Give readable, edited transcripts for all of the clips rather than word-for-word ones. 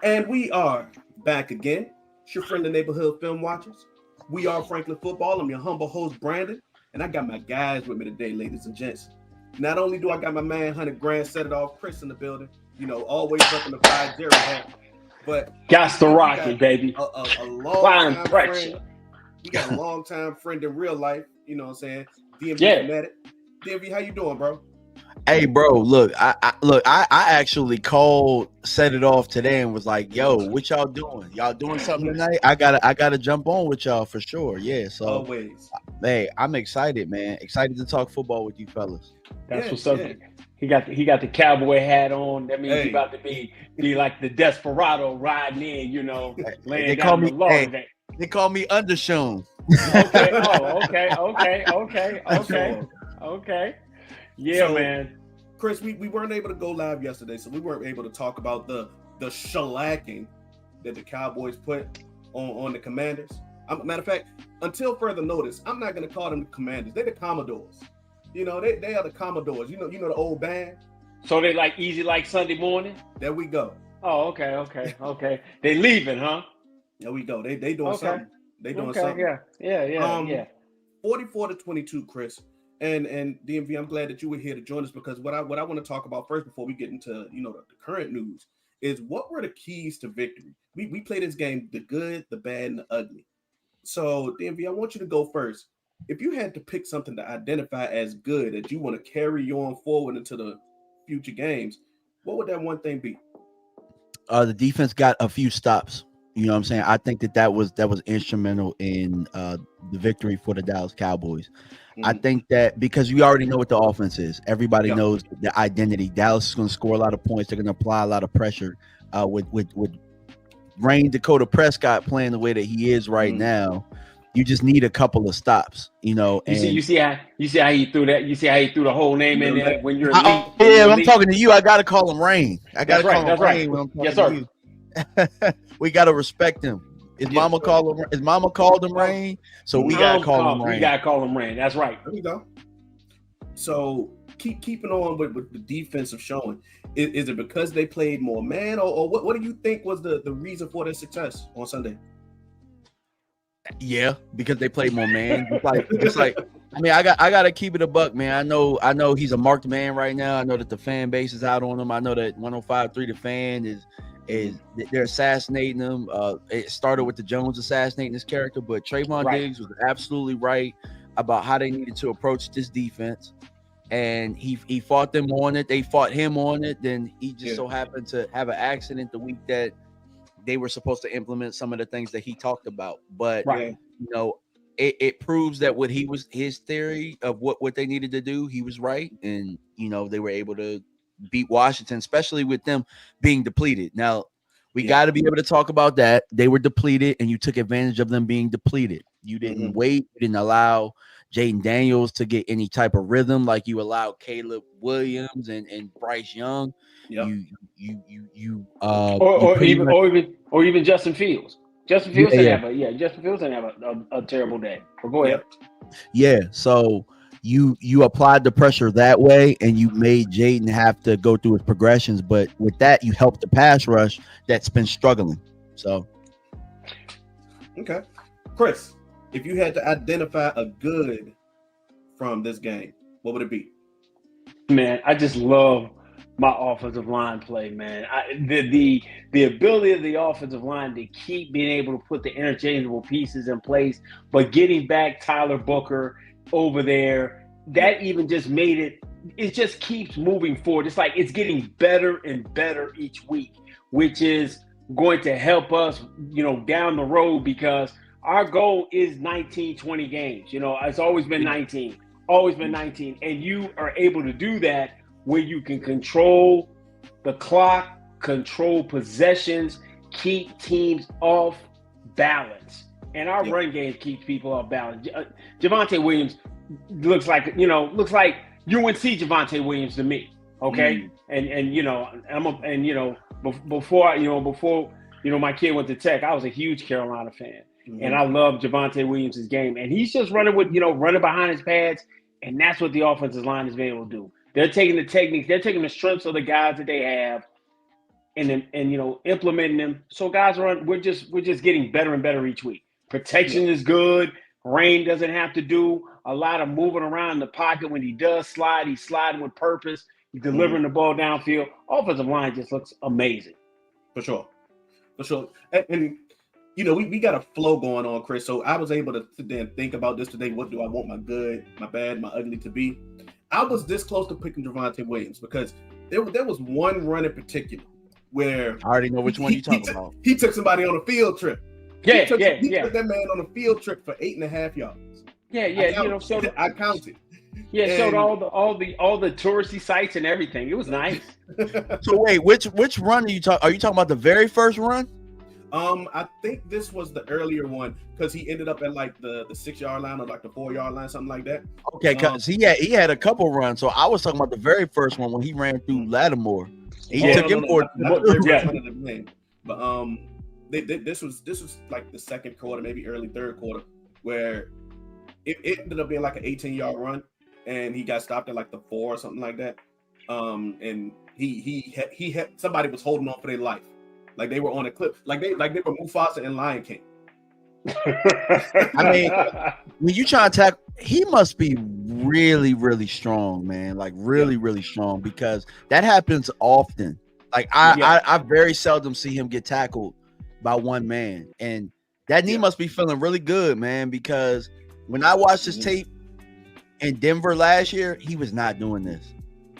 And we are back again. It's your friend, the Neighborhood Film Watchers. We are Franklin Football. I'm your humble host, Brandon. And I got my guys with me today, ladies and gents. Not only do I got my man, 100 Grand, set it off, Chris in the building, always repping the 5-0 hat. But Got the we got rocket, baby. a long Flying time pressure. friend. We got a long time friend in real life, you know what I'm saying? DMV Yeah. fanatic. DMV, how you doing, bro? Hey, bro, look, I actually called, set it off today, and was like, "Yo, what y'all doing? Y'all doing something tonight? I gotta jump on with y'all for sure." Yeah, so Always. hey, I'm excited, man. Excited to talk football with you fellas. That's Yeah, what's up. yeah. He got the cowboy hat on. That means Hey. he about to be like the desperado riding in, laying They down call the me, law hey, today. they call me Undershown. Okay. Oh, okay. Yeah, So, man. Chris, we weren't able to go live yesterday, so we weren't able to talk about the shellacking that the Cowboys put on the Commanders. Matter of fact, until further notice, I'm not going to call them the Commanders. They're the Commodores. They are the Commodores. You know the old band. So they like easy like Sunday morning. There we go. Oh, okay. They leaving, huh? There we go. They doing something. They doing Okay, something. yeah. 44-22, Chris. And DMV, I'm glad that you were here to join us, because what I want to talk about first before we get into the current news is what were the keys to victory. We play this game, the good, the bad, and the ugly. So DMV, I want you to go first. If you had to pick something to identify as good that you want to carry on forward into the future games, what would that one thing be? The defense got a few stops. You know what I'm saying? I think that was instrumental in the victory for the Dallas Cowboys. I think that because we already know what the offense is. Everybody knows the identity. Dallas is going to score a lot of points. They're going to apply a lot of pressure with Rain Dakota Prescott playing the way that he is right now. You just need a couple of stops, And You see how he threw that. You see how he threw the whole name in there when you're elite. Yeah, when I'm talking to you, I gotta call him Rain. I gotta call him Rain right. when I'm talking Yes, to sir. you. We gotta respect him. His mama called him Rain, so we gotta call him Rain. We gotta call him Rain. That's right. There we go. So keeping on with the defensive showing. Is it because they played more man, or what do you think was the reason for their success on Sunday? Yeah, because they played more man. Just like I mean, I gotta keep it a buck, man. I know he's a marked man right now. I know that the fan base is out on him. I know that 105.3 The Fan is they're assassinating him. It started with the Jones assassinating his character, but Trayvon Diggs was absolutely right about how they needed to approach this defense. And he fought them on it. They fought him on it. Then he just so happened to have an accident the week that they were supposed to implement some of the things that he talked about. But it proves that what his theory of what they needed to do, he was right. And they were able to beat Washington, especially with them being depleted. Now we got to be able to talk about that. They were depleted, and you took advantage of them being depleted. You didn't wait. You didn't allow Jaden Daniels to get any type of rhythm like you allowed Caleb Williams and Bryce Young. Or even Justin Fields. Justin Fields didn't have a terrible day. But go ahead. Yeah. So you applied the pressure that way, and you made Jaden have to go through his progressions. But with that, you helped the pass rush that's been struggling. So, okay, Chris, if you had to identify a good from this game, what would it be? Man, I just love my offensive line play, man. The ability of the offensive line to keep being able to put the interchangeable pieces in place, but getting back Tyler Booker over there, that even just made it just keeps moving forward. It's like it's getting better and better each week, which is going to help us, down the road, because our goal is 19, 20 games. It's always been 19, and you are able to do that where you can control the clock, control possessions, keep teams off balance. And our run game keeps people off balance. Javonte Williams looks like UNC Javonte Williams to me. Okay. Before my kid went to Tech, I was a huge Carolina fan. And I love Javonte Williams' game. And he's just running behind his pads. And that's what the offensive line has been able to do. They're taking the techniques, they're taking the strengths of the guys that they have, and implementing them. So guys we're just getting better and better each week. Protection is good. Rain doesn't have to do a lot of moving around in the pocket. When he does slide, he's sliding with purpose. He's delivering the ball downfield. Offensive line just looks amazing. For sure. And we got a flow going on, Chris. So I was able to sit there and think about this today. What do I want my good, my bad, my ugly to be? I was this close to picking Javonte Williams because there was one run in particular where I already know which one you're talking about. He took somebody on a field trip. He took that man on a field trip for 8.5 yards. I counted. Yeah, and showed all the touristy sites and everything. It was nice. So wait, which run are you talking? Are you talking about the very first run? I think this was the earlier one because he ended up at like the 6-yard line or like the 4-yard line, something like that. Okay, because he had a couple runs. So I was talking about the very first one when he ran through Lattimore. He took him for But this was like the second quarter, maybe early third quarter, where it ended up being like an 18-yard run, and he got stopped at like the 4 or something like that. And he had somebody was holding on for their life. Like they were on a clip, like they were Mufasa and Lion King. I mean, when you try to tackle, he must be really, really strong, man. Like really, really strong, because that happens often. Like I very seldom see him get tackled by one man, and that knee must be feeling really good, man. Because when I watched his tape in Denver last year, he was not doing this.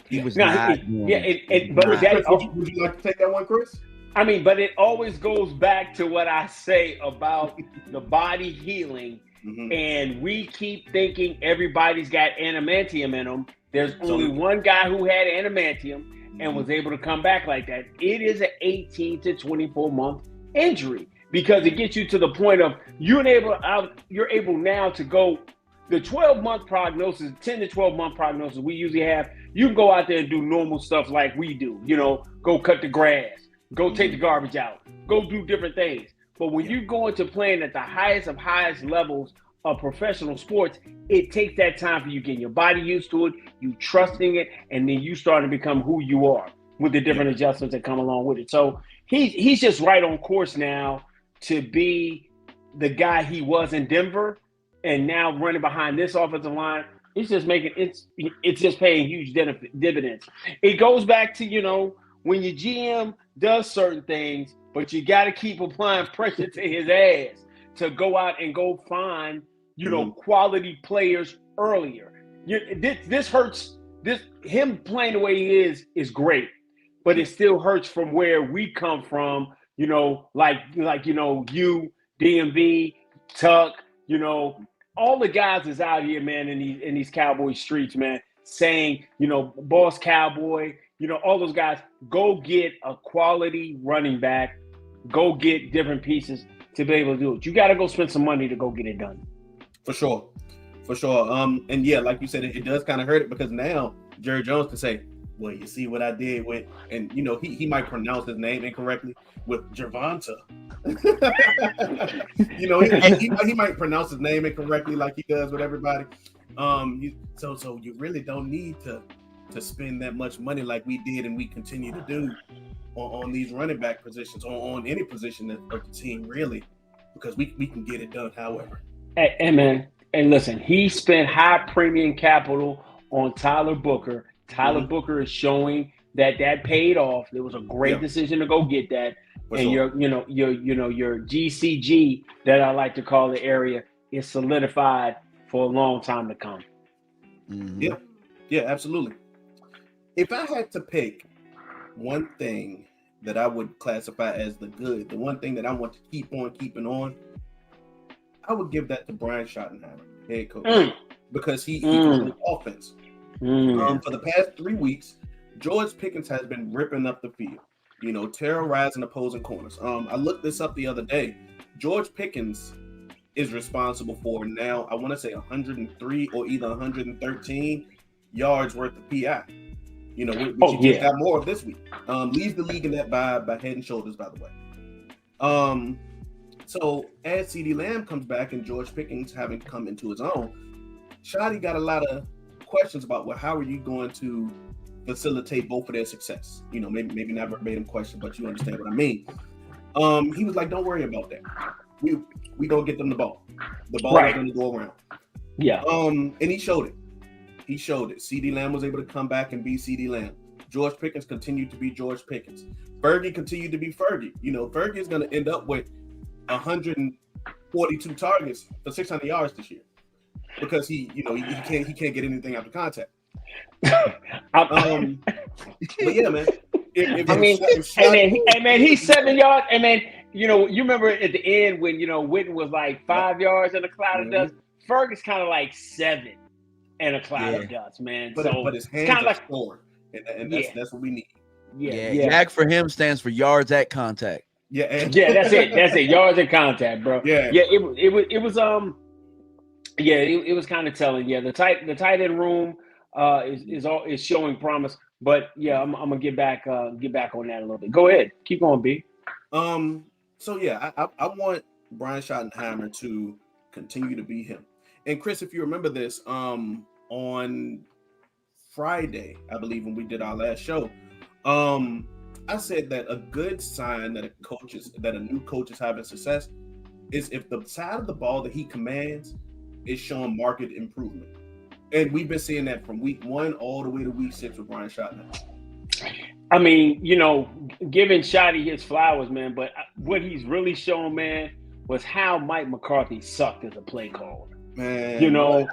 He was not. Would you like to take that one, Chris? I mean, but it always goes back to what I say about the body healing, and we keep thinking everybody's got adamantium in them. There's only one guy who had adamantium and was able to come back like that. It is an 18 to 24 month injury because it gets you to the point of you're able now to go the 12-month prognosis, 10 to 12-month prognosis we usually have. You can go out there and do normal stuff like we do, go cut the grass. Go take the garbage out. Go do different things. But when you go into playing at the highest of highest levels of professional sports, it takes that time for you getting your body used to it, you trusting it, and then you start to become who you are with the different adjustments that come along with it. So he's just right on course now to be the guy he was in Denver, and now running behind this offensive line. It's just it's just paying huge dividends. It goes back to when your GM does certain things, but you got to keep applying pressure to his ass to go out and go find, quality players earlier. This hurts. Him playing the way he is great, but it still hurts from where we come from. Like you, DMV, Tuck, all the guys is out here, man, in these Cowboy streets, man, saying, Boss Cowboy. All those guys, go get a quality running back, go get different pieces to be able to do it. You got to go spend some money to go get it done. For sure. And yeah, like you said, it does kind of hurt it because now Jerry Jones can say, well, you see what I did with, and he might pronounce his name incorrectly with Javonte. He might pronounce his name incorrectly like he does with everybody. So you really don't need to spend that much money like we did and we continue to do on these running back positions, on any position of the team, really, because we can get it done however. Hey, man, and listen, he spent high premium capital on Tyler Booker. Tyler Booker is showing that paid off. It was a great decision to go get that. And your GCG, that I like to call the area, is solidified for a long time to come. Yeah, absolutely. If I had to pick one thing that I would classify as the good, the one thing that I want to keep on keeping on, I would give that to Brian Schottenheimer, head coach, because he controls offense. For the past 3 weeks, George Pickens has been ripping up the field, terrorizing opposing corners. I looked this up the other day. George Pickens is responsible for now, I want to say 103 or either 113 yards worth of PI. Which he got more of this week. Leads the league in that by head and shoulders, by the way. So as CeeDee Lamb comes back and George Pickens having come into his own, Shotty got a lot of questions about, well, how are you going to facilitate both of their success. You know, maybe not verbatim question, but you understand what I mean. He was like, don't worry about that. We gonna get them the ball. The ball is gonna go around. Yeah. And he showed it. CeeDee Lamb was able to come back and be CeeDee Lamb. George Pickens continued to be George Pickens. Fergie continued to be Fergie. You know, Fergie is going to end up with 142 targets for 600 yards this year because he can't get anything out of contact. But yeah, man. He's 7 yards. And man, you remember at the end when Witten was like 5 yards in a cloud of dust. Fergie's kind of like 7 in a cloud of dust, man. But his hands are like scoring. And that's what we need. Yeah. YAC for him stands for yards at contact. Yeah, that's it. That's it. Yards at contact, bro. Yeah. It was kind of telling. Yeah, the tight end room is showing promise. But yeah, I'm gonna get back on that a little bit. Go ahead, keep going, B. So yeah, I want Brian Schottenheimer to continue to be him. And Chris, if you remember this, on Friday, I believe when we did our last show, I said that a good sign that a new coach is having success is if the side of the ball that he commands is showing marked improvement. And we've been seeing that from week 1 all the way to week 6 with Brian Schottenheimer. I mean, giving Shotty his flowers, man, but what he's really shown, man, was how Mike McCarthy sucked as a play caller. Man, not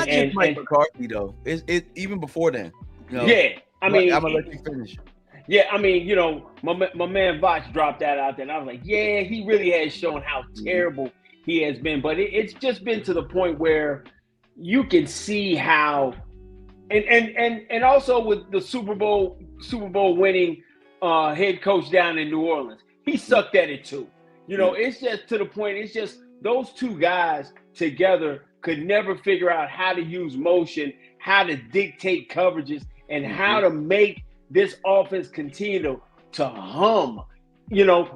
just Mike McCarthy though. It even before then. Yeah, I mean, I'm gonna let you finish. Yeah, I mean, my man Voch dropped that out there, and I was like, yeah, he really has shown how terrible he has been. But it's just been to the point where you can see how, and also with the Super Bowl winning head coach down in New Orleans, he sucked at it too. It's just to the point. It's just those two guys together could never figure out how to use motion, how to dictate coverages, and how to make this offense continue to hum.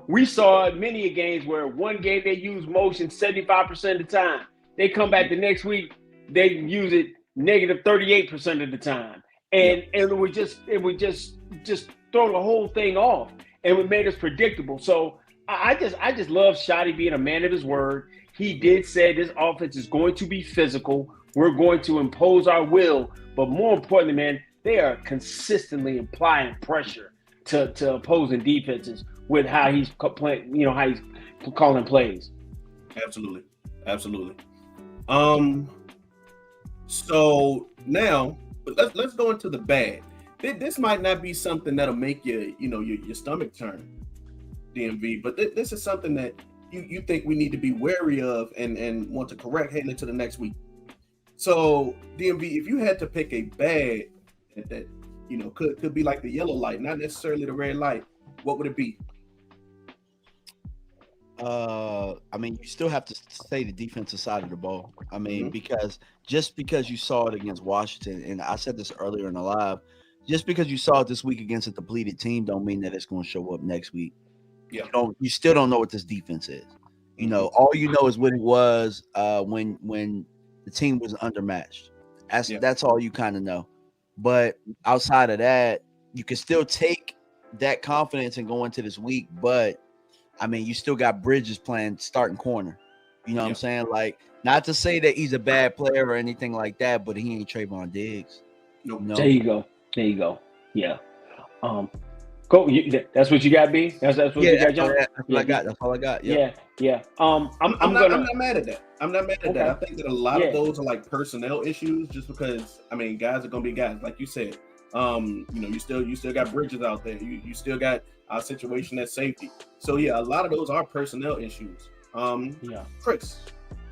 We saw many games where one game they used motion 75% of the time. They come back the next week, they use it negative 38% of the time. And it would just throw the whole thing off, and it made us predictable. So I just love Shotty being a man of his word. He did say this offense is going to be physical. We're going to impose our will. But more importantly, man, they are consistently applying pressure to opposing defenses with how he's playing, how he's calling plays. Absolutely. So now let's go into the bad. This might not be something that'll make your stomach turn, DMV, but this is something that you think we need to be wary of and want to correct heading into the next week. So DMV, if you had to pick a bad that could be like the yellow light, not necessarily the red light, what would it be? I mean, you still have to say the defensive side of the ball. I mean, because you saw it against Washington, and I said this earlier in the live, just because you saw it this week against a depleted team don't mean that it's going to show up next week. Yeah. You still don't know what this defense is. All you know is what it was when the team was undermatched. That's all you kind of know. But outside of that, you can still take that confidence and go into this week. But I mean, you still got Bridges playing starting corner. You know what I'm saying? Like, not to say that he's a bad player or anything like that, but he ain't Trayvon Diggs. Nope. No. There you go. Yeah. Go. That's what you got, B. That's what you got, John. That's all I got. Yeah. I'm not mad at that. I'm not mad at that. I think that a lot of those are like personnel issues, just because I mean, guys are gonna be guys, like you said. You still got Bridges out there. You still got our situation at safety. So yeah, a lot of those are personnel issues. Chris,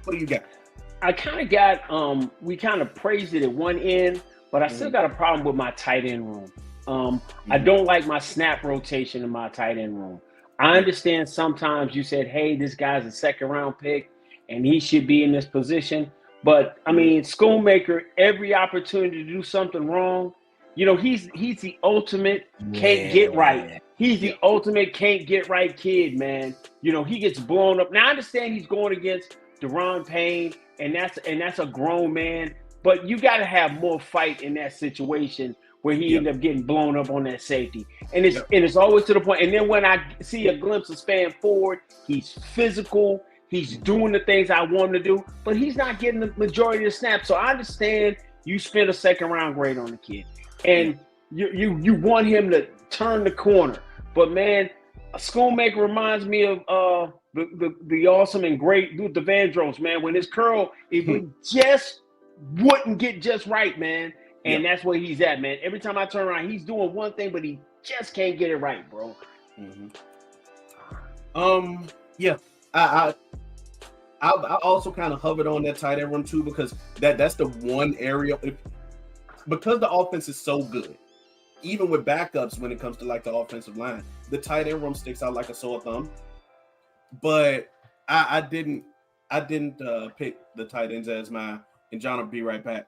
what do you got? I kind of got we kind of praised it at one end, but I still got a problem with my tight end room. I don't like my snap rotation in my tight end room. I understand sometimes you said, hey, this guy's a second round pick and he should be in this position. But I mean, Schoonmaker, every opportunity to do something wrong, he's the ultimate can't get right. He's the ultimate can't get right kid, man. He gets blown up. Now I understand he's going against Deron Payne, and that's a grown man, but you got to have more fight in that situation where he ended up getting blown up on that safety. And it's Yep. and it's always to the point. And then when I see a glimpse of Span Ford, he's physical. He's doing the things I want him to do, but he's not getting the majority of the snaps. So I understand you spent a second round grade on the kid, and you want him to turn the corner. But man, a Schoonmaker reminds me of the awesome and great Luther Vandross, man. When his curl, it would just wouldn't get just right, man. And that's where he's at, man. Every time I turn around, he's doing one thing, but he just can't get it right, bro. Yeah. I also kind of hovered on that tight end room too, because that's the one area because the offense is so good, even with backups when it comes to like the offensive line, the tight end room sticks out like a sore thumb. But I didn't pick the tight ends as my, and John will be right back.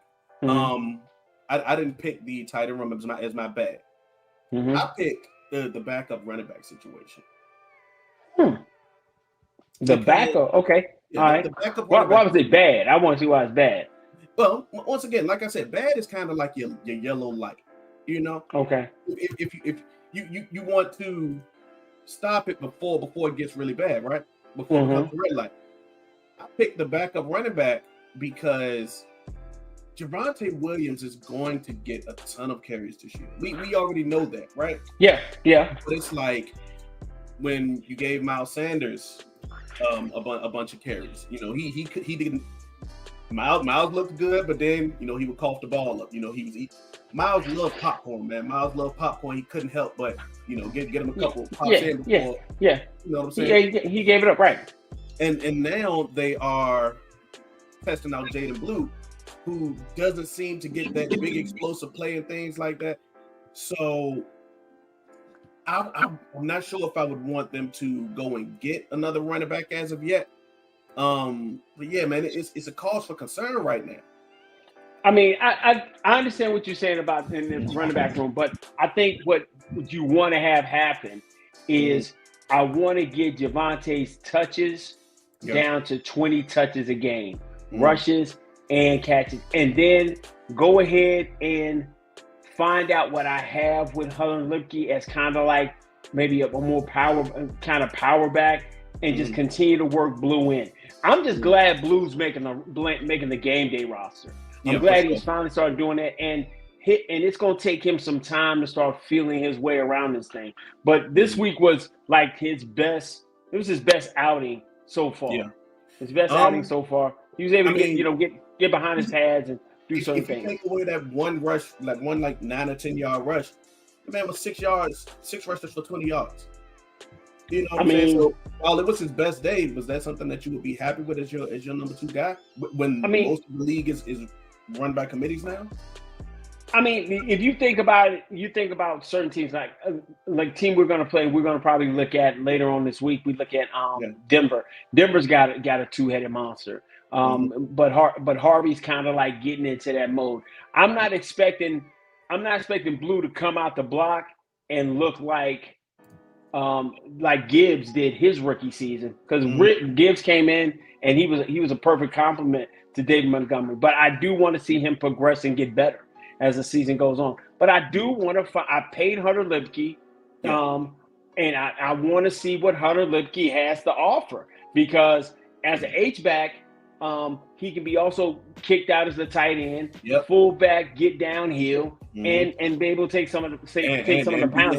I didn't pick the tight end room as my bag. I picked the backup running back situation. The backup, okay. Yeah, all right. The backup why was it bad? I want to see why it's bad. Well, once again, like I said, bad is kind of like your yellow light, you know. Okay. If you want to stop it before it gets really bad, right? Before it becomes a red light. I picked the backup running back because Javonte Williams is going to get a ton of carries this year. We already know that, right? Yeah. But it's like when you gave Miles Sanders a bunch of carries. You know, he didn't. Miles looked good, but then he would cough the ball up. Miles loved popcorn, man. Miles loved popcorn. He couldn't help but get him a couple pops in before. Yeah. You know what I'm saying? Yeah, he gave it up, right? And now they are testing out Jaden Blue, who doesn't seem to get that big explosive play and things like that. So I'm not sure if I would want them to go and get another running back as of yet. But yeah, man, it's a cause for concern right now. I mean, I understand what you're saying about in the running back room, but I think what you want to have happen is I want to get Javonte's touches down to 20 touches a game, rushes and catches, and then go ahead and find out what I have with Hunter Luepke as kind of like maybe a more power back, and just continue to work Blue in. I'm just glad Blue's making the game day roster. I'm glad he's finally started doing that, and it's going to take him some time to start feeling his way around this thing. But this week was like his best. It was his best outing so far. Yeah. His best outing so far. He was able to get behind his pads and do certain things. If you take away that one rush, like 9 or 10 yard rush, the man was 6 rushes for 20 yards. You know what I'm saying? So while it was his best day, was that something that you would be happy with as your number 2 guy? When most of the league is run by committees now? I mean, if you think about it, you think about certain teams like team we're going to play. We're going to probably look at later on this week. We look at Denver. Denver's got a 2-headed monster. But Harvey's kind of like getting into that mode. I'm not expecting Blue to come out the block and look like Gibbs did his rookie season, because Gibbs came in and he was a perfect complement to David Montgomery. But I do want to see him progress and get better as the season goes on. But I do want to. I paid Hunter Luepke, and I want to see what Hunter Luepke has to offer, because as an H-back, he can be also kicked out as a tight end, fullback, get downhill, and be able to take some of the pounds.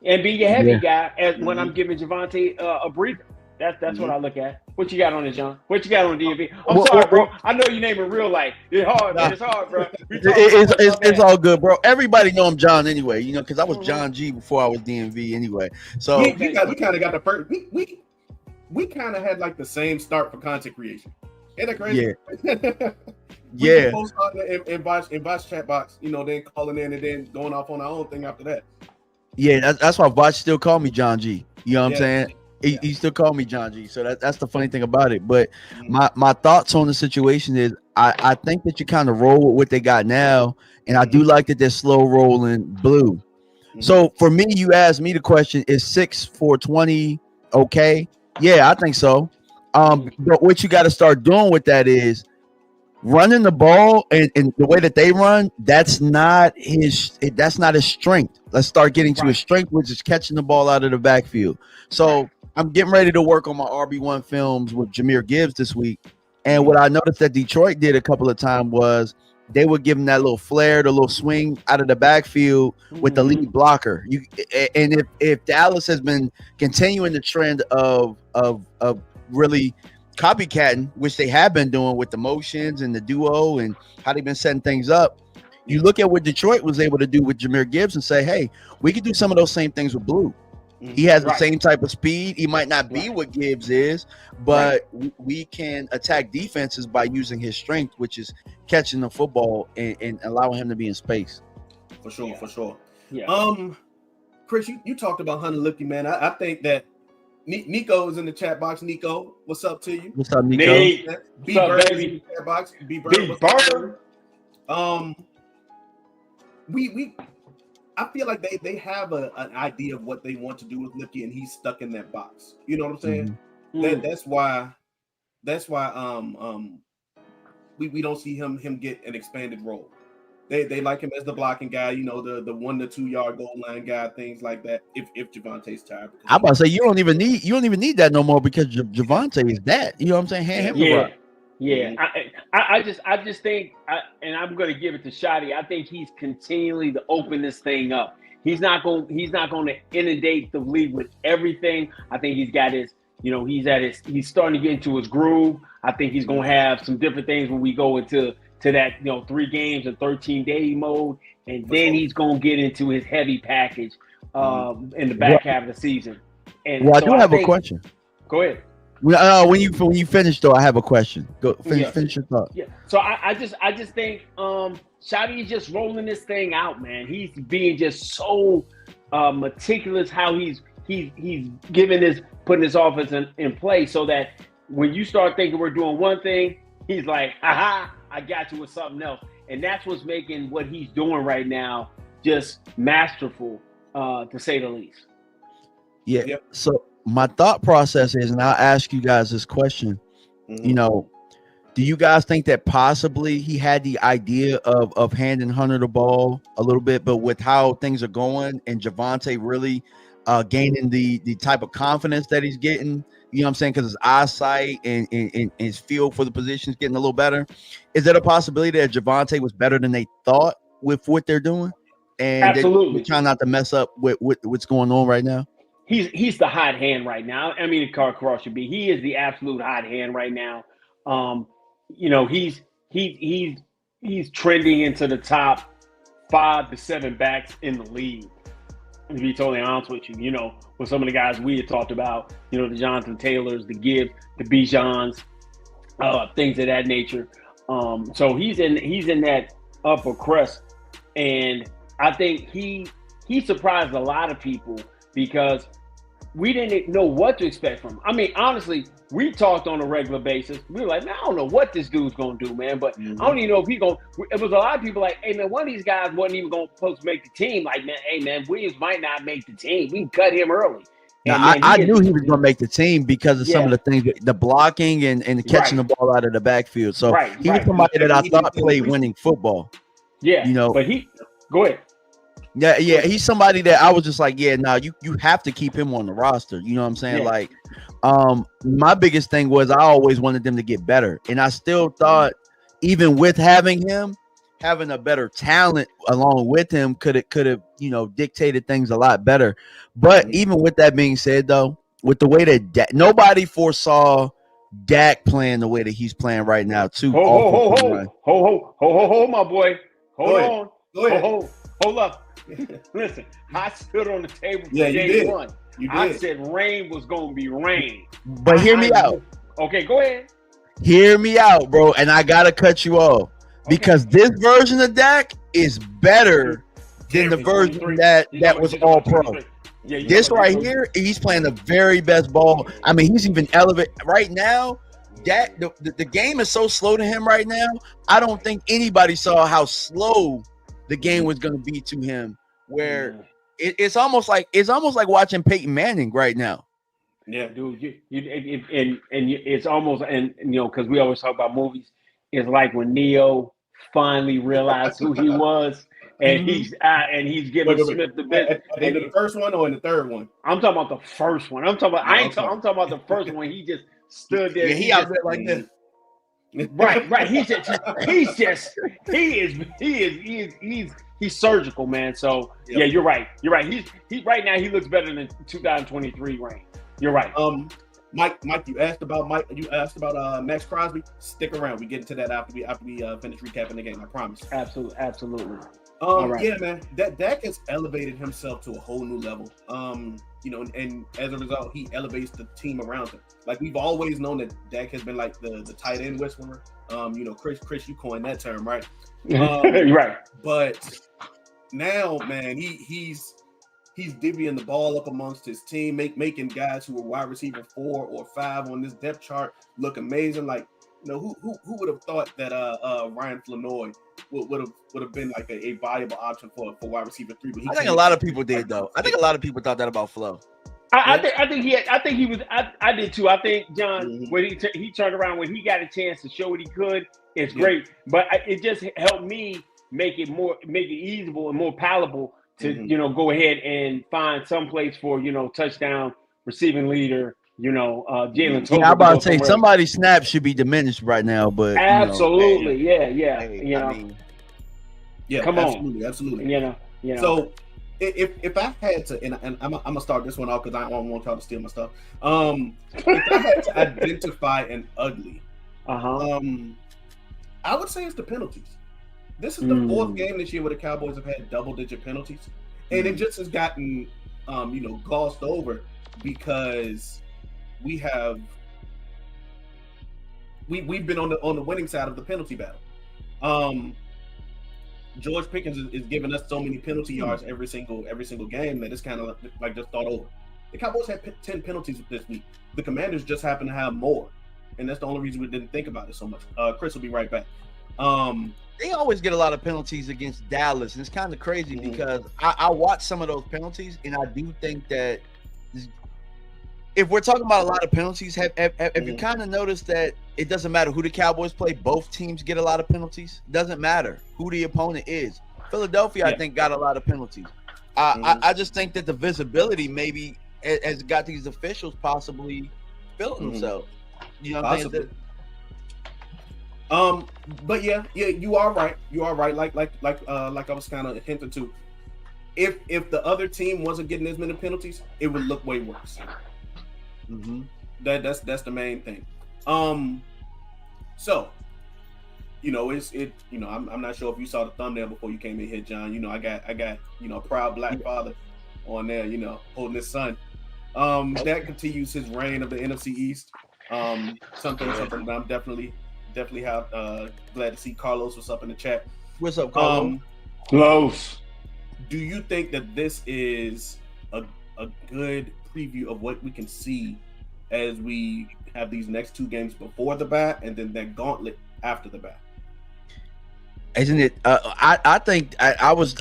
And be your heavy guy when I'm giving Javonte a breather. That's what I look at. What you got on it, John? What you got on DMV? I'm sorry, bro. I know you name it real life. It's hard, man. It's hard, bro. It's all good, bro. Everybody know I'm John anyway, because I was John G before I was DMV anyway. So we kind of got the first. We kind of had like the same start for content creation. Isn't that crazy? Yeah. Post on the Voch chat box, then calling in and then going off on our own thing after that. Yeah, that's why Voch still call me John G. You know what I'm saying? He still called me John G. So that's the funny thing about it. But my thoughts on the situation is I think that you kind of roll with what they got now, and I do like that they're slow rolling Blue. So for me, you asked me the question: is 6 for 20 okay? Yeah, I think so. But what you got to start doing with that is, running the ball and the way that they run, that's not his strength. Let's start getting to his strength, which is catching the ball out of the backfield. So I'm getting ready to work on my RB1 films with Jahmyr Gibbs this week. And what I noticed that Detroit did a couple of times was they would give him that little flare, the little swing out of the backfield with the lead blocker. And if Dallas has been continuing the trend of really copycatting, which they have been doing with the motions and the duo and how they've been setting things up, you look at what Detroit was able to do with Jahmyr Gibbs and say, hey, we could do some of those same things with Blue. He has the same type of speed. He might not be what Gibbs is, but we can attack defenses by using his strength, which is catching the football and allowing him to be in space. For sure. Yeah. Chris, you talked about Hunter Luepke, man. I think that Nico is in the chat box. Nico, what's up to you? What's up, Nico? Nate, B what's up, Bird baby? in the chat box. B Big Bird. Bird. We I feel like they have an idea of what they want to do with Luepke, and he's stuck in that box. You know what I'm saying? That's why we don't see him get an expanded role. They like him as the blocking guy, you know, the 1 to 2 yard goal line guy, things like that. If Javonte's tired, I'm about to say you don't even need that no more because Javonte is that. You know what I'm saying? Hand him the rock. Yeah, I just think, and I'm going to give it to Shotty. I think he's continually to open this thing up. He's not going to inundate the league with everything. I think he's got his, you know, he's starting to get into his groove. I think he's going to have some different things when we go into that, you know, 3 games and 13-day mode, and then he's going to get into his heavy package in the back half of the season. And well, so I do have a question. Go ahead. When you finish though, I have a question. Go finish your thought. Yeah. So I just think Shotty is just rolling this thing out, man. He's being just so meticulous how he's putting his offense in place so that when you start thinking we're doing one thing, he's like, haha, I got you with something else. And that's what's making what he's doing right now just masterful, to say the least. Yeah. Yep. So my thought process is, and I'll ask you guys this question, you know, do you guys think that possibly he had the idea of handing Hunter the ball a little bit, but with how things are going and Javonte really gaining the type of confidence that he's getting, you know what I'm saying, because his eyesight and his feel for the position is getting a little better, is there a possibility that Javonte was better than they thought with what they're doing? And absolutely they're trying not to mess up with what's going on right now? He's the hot hand right now. I mean, Carl should be. He is the absolute hot hand right now. You know, he's trending into the top 5 to 7 backs in the league. To be totally honest with you, you know, with some of the guys we had talked about, you know, the Jonathan Taylors, the Gibbs, the Bijans, things of that nature. So he's in that upper crust, and I think he surprised a lot of people because we didn't know what to expect from him. I mean, honestly, we talked on a regular basis. We were like, man, I don't know what this dude's going to do, man. But I don't even know if he's going to – it was a lot of people like, hey, man, one of these guys wasn't even supposed to make the team. Like, man, hey, man, Williams might not make the team. We can cut him early. Now, I knew he was going to make the team because of some of the things, the blocking and catching the ball out of the backfield. So he was somebody that I thought played winning football. Yeah, you know. But go ahead. Yeah, he's somebody that I was just like, you have to keep him on the roster. You know what I'm saying? Yeah. Like, my biggest thing was I always wanted them to get better. And I still thought even with having a better talent along with him could have, you know, dictated things a lot better. But even with that being said, though, with the way that nobody foresaw Dak playing the way that he's playing right now, too. Ho, my boy. Hold on. Go ahead. Hold up. Listen, I stood on the table for day one. I said rain was going to be rain. But hear me out. Okay, go ahead. Hear me out, bro. And I got to cut you off because this version of Dak is better than the version that was all pro. This right here, he's playing the very best ball. I mean, he's even elevated right now. Dak, the game is so slow to him right now. I don't think anybody saw how slow the game was going to be to him, where it's almost like watching Peyton Manning right now. Yeah, dude, it's almost, and you know, because we always talk about movies. is like when Neo finally realized who he was, and he's giving Smith the bit. At the end of the first one or in the third one? I'm talking about the first one. I'm talking about. I'm talking about the first one. He just stood there. Yeah, he out there like this. Right. He's surgical, man. So yeah, you're right. He right now he looks better than 2023 Rain. You're right. Mike, you asked about Max Crosby. Stick around. We get into that after we finish recapping the game. I promise. Absolutely. Right. Yeah, man. Dak has elevated himself to a whole new level. And as a result, he elevates the team around him. Like we've always known that Dak has been like the tight end whisperer. Chris, you coined that term, right? Right. But now, man, he's divvying the ball up amongst his team, making guys who are wide receiver 4 or 5 on this depth chart look amazing. Like, who would have thought that Ryan Flanoy would have been like a viable option for wide receiver 3? But I think a lot of people did though. I think a lot of people thought that about Flo. I think he was. I did too. I think John when he turned around when he got a chance to show what he could. It's great, but it just helped me make it easable and more palatable to go ahead and find some place for touchdown receiving leader. Jalen. Yeah, I'm about to say somebody's snap should be diminished right now, but absolutely, come on, absolutely. So if I had to, and I'm gonna start this one off because I don't want y'all to steal my stuff. If I had to identify an ugly, I would say it's the penalties. This is the 4th game this year where the Cowboys have had double-digit penalties, and it just has gotten, glossed over because we've been on the winning side of the penalty battle. George Pickens is giving us so many penalty yards every single game that it's kind of like just thought over. The Cowboys had 10 penalties this week. The Commanders just happen to have more, and that's the only reason we didn't think about it so much. Chris will be right back. They always get a lot of penalties against Dallas, and it's kind of crazy because I watch some of those penalties, and I do think that if we're talking about a lot of penalties, have you kind of noticed that it doesn't matter who the Cowboys play, both teams get a lot of penalties? Doesn't matter who the opponent is. Philadelphia, I think, got a lot of penalties. I just think that the visibility maybe has got these officials possibly feeling themselves. You know what I'm saying? But yeah, you are right. Like I was kind of hinting to. If the other team wasn't getting as many penalties, it would look way worse. That's the main thing. So, I'm not sure if you saw the thumbnail before you came in here, John. I got a proud black father on there, holding his son. That continues his reign of the NFC East. Something that I'm definitely glad to see. Carlos, what's up in the chat? What's up, Carlos? Close. Do you think that this is a good preview of what we can see as we have these next 2 games before the bye and then that gauntlet after the bye? Isn't it? I think I was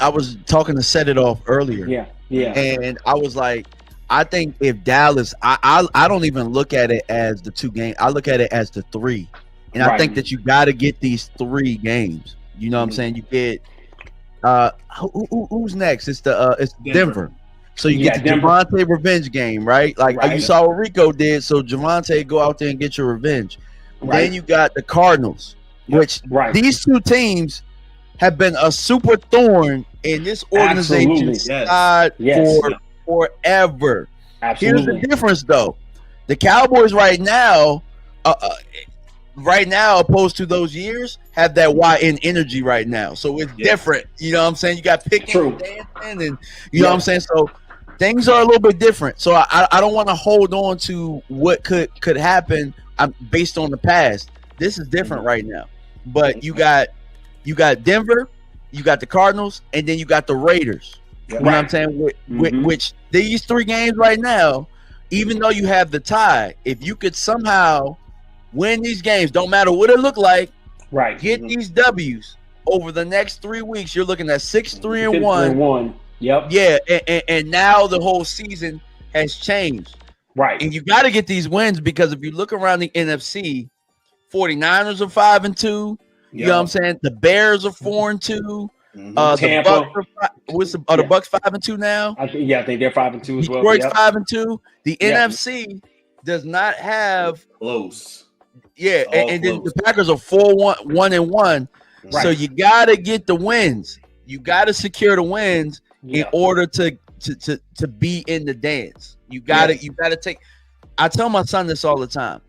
talking to Set It Off earlier. Yeah. And I was like, I think if Dallas, I don't even look at it as the 2 games. I look at it as the 3. And I think that you got to get these 3 games. You know what I'm saying? You get who's next? It's Denver. So you get the Javonte revenge game, right? Like you saw what Rico did. So Javonte, go out there and get your revenge. Then you got the Cardinals, which these 2 teams have been a super thorn in this organization's side for forever. Here's the difference, though. The Cowboys right now, opposed to those years, have that YN energy right now. So it's different. You know what I'm saying? You got Pickens and dancing, and you know what I'm saying? So things are a little bit different. So I don't want to hold on to what could happen based on the past. This is different right now. But you got Denver, you got the Cardinals, and then you got the Raiders. You know what I'm saying? Which these 3 games right now, even though you have the tie, if you could somehow win these games, don't matter what it look like, get these W's over the next 3 weeks, you're looking at 6-3-1. Yep. Yeah, and now the whole season has changed. Right. And you got to get these wins because if you look around the NFC, 49ers are 5-2. You know what I'm saying? The Bears are 4-2. The Tampa. Bucks are the Bucks 5-2 now? I think they're 5-2 as well. Detroit's 5-2. The NFC does not have close. Yeah, and then the Packers are 1-1. Right. So you gotta get the wins. You gotta secure the wins in order to be in the dance. You gotta take. I tell my son this all the time.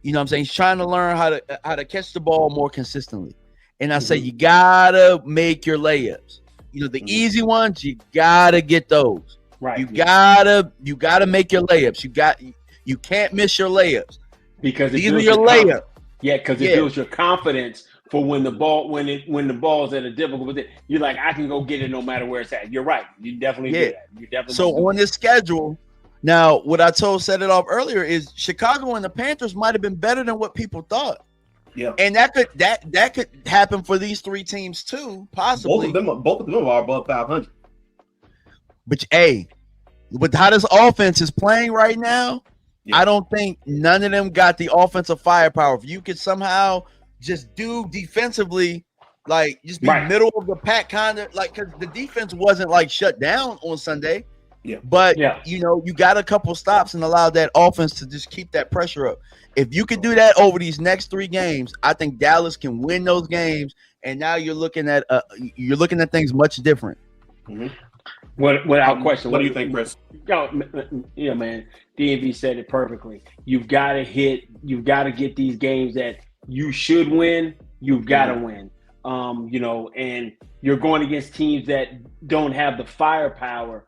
You know what I'm saying? He's trying to learn how to catch the ball more consistently. And I say you gotta make your layups. You know, the easy ones, you gotta get those. Right. You gotta make your layups. You can't miss your layups. Because these are your layups. Yeah, because it builds your confidence for when the ball's at a difficult position. You're like, I can go get it no matter where it's at. You're right. You definitely do that. You definitely so on this schedule. Now, what I set it off earlier is Chicago and the Panthers might have been better than what people thought. Yeah, and that could happen for these three teams too, possibly. Both of them are above 500. But with how this offense is playing right now, I don't think none of them got the offensive firepower. If you could somehow just do defensively, like just be middle of the pack, kind of like, because the defense wasn't like shut down on Sunday. Yeah, but you know, you got a couple stops and allow that offense to just keep that pressure up. If you could do that over these next 3 games, I think Dallas can win those games. And now you're looking at things much different. Mm-hmm. Without question. What do you think, Chris? Yeah, man. DMV said it perfectly. You've got to get these games that you should win. You've got to win. You know, and you're going against teams that don't have the firepower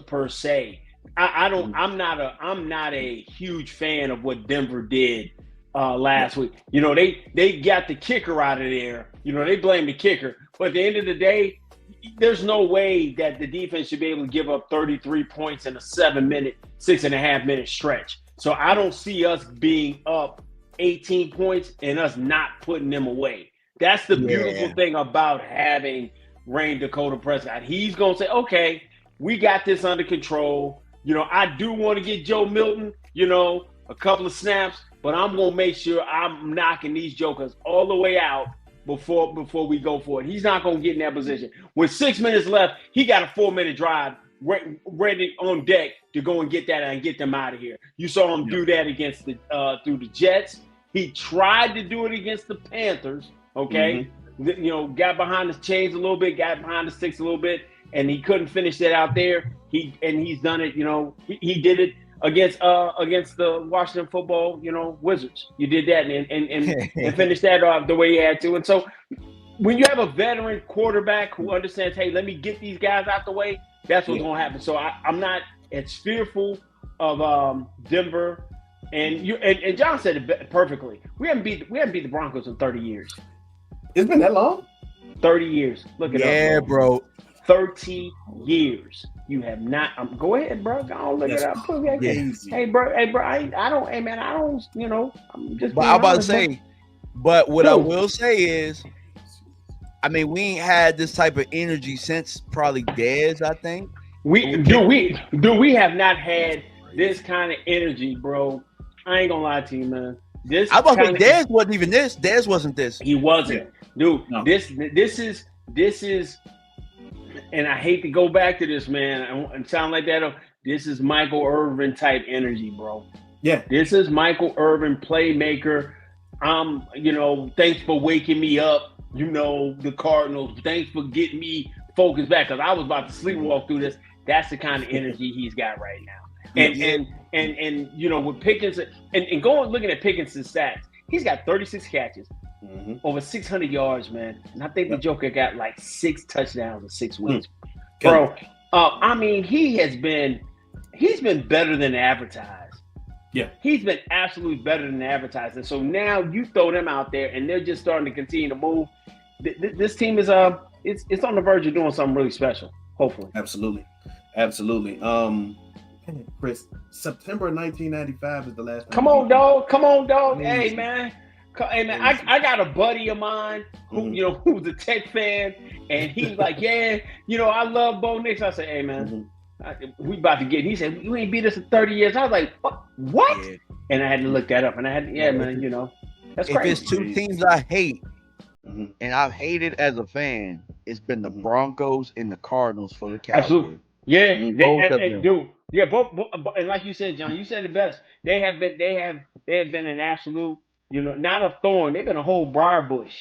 per se. I'm not a huge fan of what Denver did last week. You know, they got the kicker out of there. You know, they blame the kicker. But at the end of the day, there's no way that the defense should be able to give up 33 points in a 6.5-minute stretch. So I don't see us being up 18 points and us not putting them away. That's the beautiful thing about having Rayne Dakota Prescott. He's going to say, okay, we got this under control. You know, I do want to get Joe Milton, you know, a couple of snaps, but I'm going to make sure I'm knocking these jokers all the way out before we go for it. He's not going to get in that position. With 6 minutes left, he got a 4-minute drive ready on deck to go and get that and get them out of here. You saw him do that against through the Jets. He tried to do it against the Panthers, okay? Mm-hmm. You know, got behind the chains a little bit, got behind the sticks a little bit, and he couldn't finish that out there. He's done it, you know, he did it against the Washington football, you know, Wizards. You did that and finished that off the way he had to. And so when you have a veteran quarterback who understands, hey, let me get these guys out the way, that's what's going to happen. So I'm not as fearful of Denver. And John said it perfectly. We haven't beat the Broncos in 30 years. It's been that long? 30 years. Look at us. Yeah, bro. 30 years. You have not. Go ahead, bro. Go on, look it up. Hey, bro. I don't. Hey, man. I don't. You know. I'm just. But I'm about to say. But what I will say is, I mean, we ain't had this type of energy since probably Dez. I think. We have not had this kind of energy, bro. I ain't gonna lie to you, man. I was about to say Dez wasn't even this. Dez wasn't this. He wasn't, dude. No. This is. And I hate to go back to this, man, and sound like that. This is Michael Irvin type energy, bro. Yeah. This is Michael Irvin, playmaker. You know, thanks for waking me up. You know, the Cardinals. Thanks for getting me focused back, because I was about to sleepwalk through this. That's the kind of energy he's got right now. And you know, with Pickens and going looking at Pickens' stats, he's got 36 catches. Mm-hmm. Over 600 yards, man. And I think the Joker got like 6 touchdowns in 6 weeks. Bro, I mean, he's been better than advertised. Yeah. He's been absolutely better than advertised. And so now you throw them out there and they're just starting to continue to move. This team is it's on the verge of doing something really special, hopefully. Absolutely. Chris, September 1995 is the last time. Come on, dog. Hey, man. Hey man, I got a buddy of mine who you know who's a Tech fan, and he's like, yeah, you know, I love Bo Nix. I said, hey man, we about to get. He said, you ain't beat us in 30 years. I was like, what? Yeah. And I had to look that up, and I had, man, you know. That's if it's crazy. two teams I hate Mhm, and I've hated as a fan, it's been the mhm. Broncos and the Cardinals for the Absolutely. Cowboys. Yeah, Mm. Both of them. dude. Yeah, and like you said, John, you said it best. They have been an absolute, not a thorn. They've been a whole briar bush.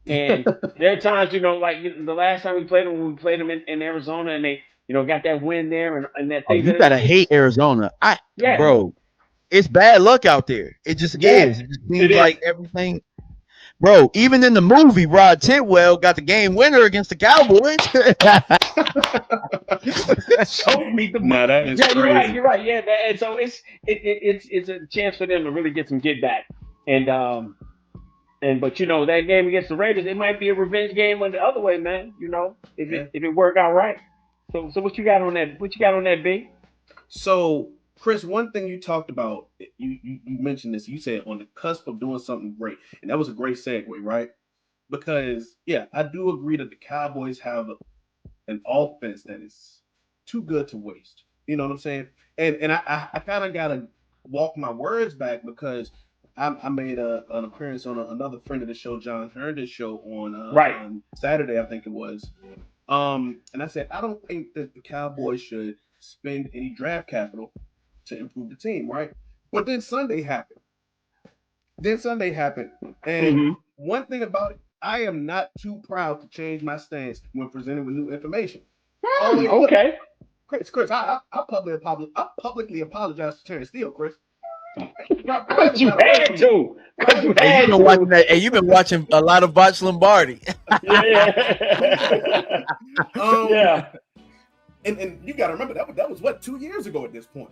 And there are times, like the last time we played them in Arizona, and they, got that win there and that Oh, thing. you gotta hate Arizona. Yeah, Bro, it's bad luck out there. It just yeah, is. It just it seems is. like everything. Bro, even in the movie, Rod Tidwell got the game winner against the Cowboys. So meet the Nah, that is yeah, you're right. crazy. You're right. Yeah, and so it's a chance for them to really get some get back. And but that game against the Raiders, it might be a revenge game on the other way, man. If Yeah. it work out right. So what you got on that? What you got on that, B? So, Chris, one thing you talked about, you mentioned this. You said on the cusp of doing something great, and that was a great segue, right? Because yeah, I do agree that the Cowboys have an offense that is too good to waste. You know what I'm saying? And I kind of gotta walk my words back because I made an appearance on another friend of the show, John Herndon's show Right. on Saturday, I think it was. And I said I don't think that the Cowboys should spend any draft capital to improve the team, right? But then Sunday happened. And Mm-hmm. one thing about it, I am not too proud to change my stance when presented with new information. Always look, Okay. Chris, I publicly apologize to Terrence Steele, Chris. Cause you had to. Cause you And you've had been watching to. that, and you've been watching a lot of Botch Lombardi. Yeah. um, Yeah. and you got to remember that was what 2 years ago at this point.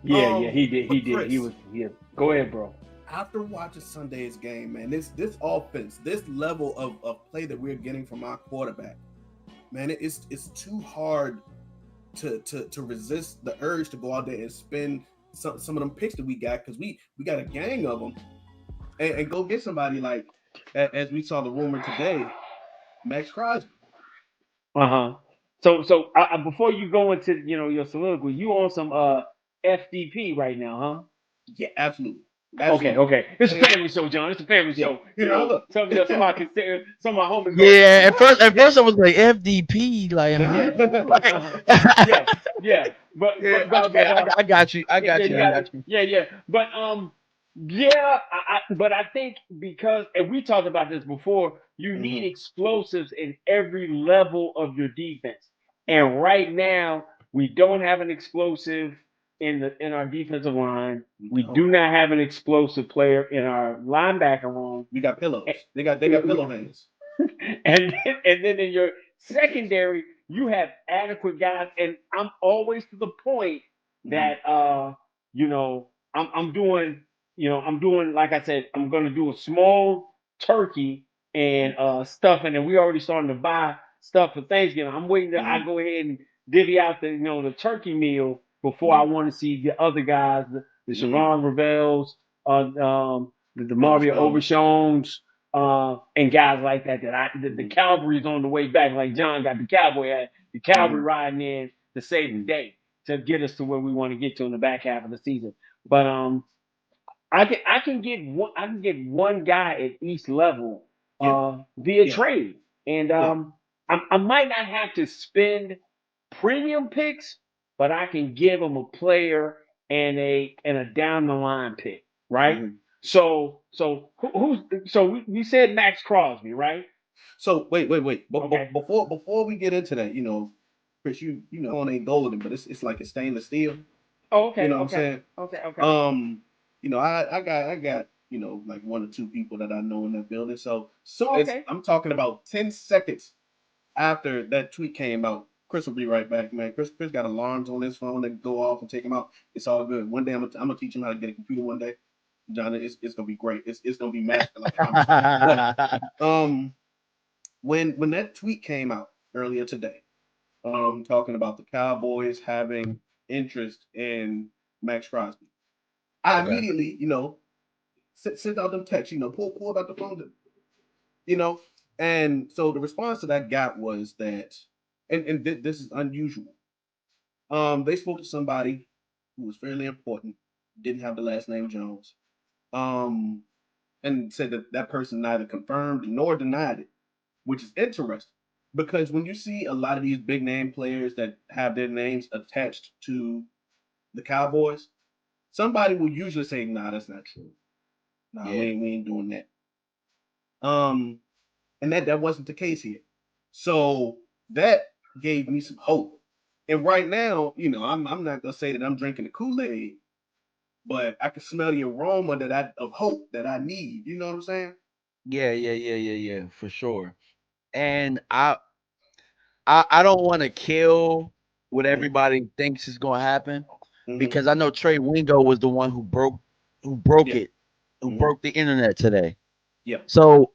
Yeah. He did. He But did. He Chris, was. Yeah. Go ahead, bro. after watching Sunday's game, man, this offense, this level of play that we're getting from our quarterback, man, it's too hard to resist the urge to go out there and spend some of them picks that we got because we got a gang of them and go get somebody like as we saw the rumor today, Max Crosby. Uh-huh. So before you go into your soliloquy, you on some FDP right now, Yeah, absolutely, huh? Okay, absolutely. okay. It's a And family show, John. It's a family yeah, show. look. Some of some of my homies go, Yeah, at what? first I was like FDP, like, huh? Uh-huh. Yeah, yeah. But Yeah, but but okay, but I got you, I yeah, yeah, got you you, I got it. got you. Yeah, yeah. But yeah, but I think because and we talked about this before, you need Mhm. explosives in every level of your defense. And right now, we don't have an explosive in our defensive line. We Oh, do not have an explosive player in our linebacker room. we got pillows. They got pillow hands. And then in your secondary, you have adequate guys. And I'm always to the point Mhm. that I'm doing I'm doing like I said, I'm gonna do a small turkey and stuff, and then we already starting to buy stuff for Thanksgiving. I'm waiting to I Mhm. go ahead and divvy out the turkey meal before I Mhm. want to see the other guys, the Mhm. Sharon Revels, the Mario Overshown. Overshones, and guys like that. The Mhm. cavalry's on the way back, like John got the cowboy at the cavalry Mhm. riding in to save the Mhm. day to get us to where we want to get to in the back half of the season. But I can get one guy at each level Yeah. via Yeah. trade, and Yeah. I might not have to spend premium picks, but I can give them a player and a down the line pick, right? Mhm. So we said Max Crosby, right? So wait. Okay. Before we get into that, Chris, on ain't golden, but it's like a stainless steel. Oh, You okay, know what I'm okay, saying? okay, okay. I got like one or two people that I know in that building. So as Okay. I'm talking about 10 seconds after that tweet came out, Chris will be right back, man. Chris got alarms on his phone that go off and take him out. It's all good. One day I'm gonna teach him how to get a computer one day. John, it's gonna be great. It's gonna be magical, I promise. But um when that tweet came out earlier today, talking about the Cowboys having interest in Max Crosby, I Okay. immediately, sent out them texts, pulled out the phone, you know, and so the response that I got was that, and this is unusual. They spoke to somebody who was fairly important, didn't have the last name Jones, um, and said that that person neither confirmed nor denied it, which is interesting because when you see a lot of these big name players that have their names attached to the Cowboys, somebody will usually say, "Nah, that's not true. Nah, Yeah. we ain't doing that." Um, and that wasn't the case here. So that gave me some hope. And right now, I'm not gonna say that I'm drinking the Kool-Aid, but I can smell the aroma of hope that I need. You know what I'm saying? Yeah, for sure. And I don't want to kill what everybody thinks is gonna happen Mm-hmm. because I know Trey Wingo was the one who broke Yeah. it, who Mm-hmm. broke the internet today. Yeah. So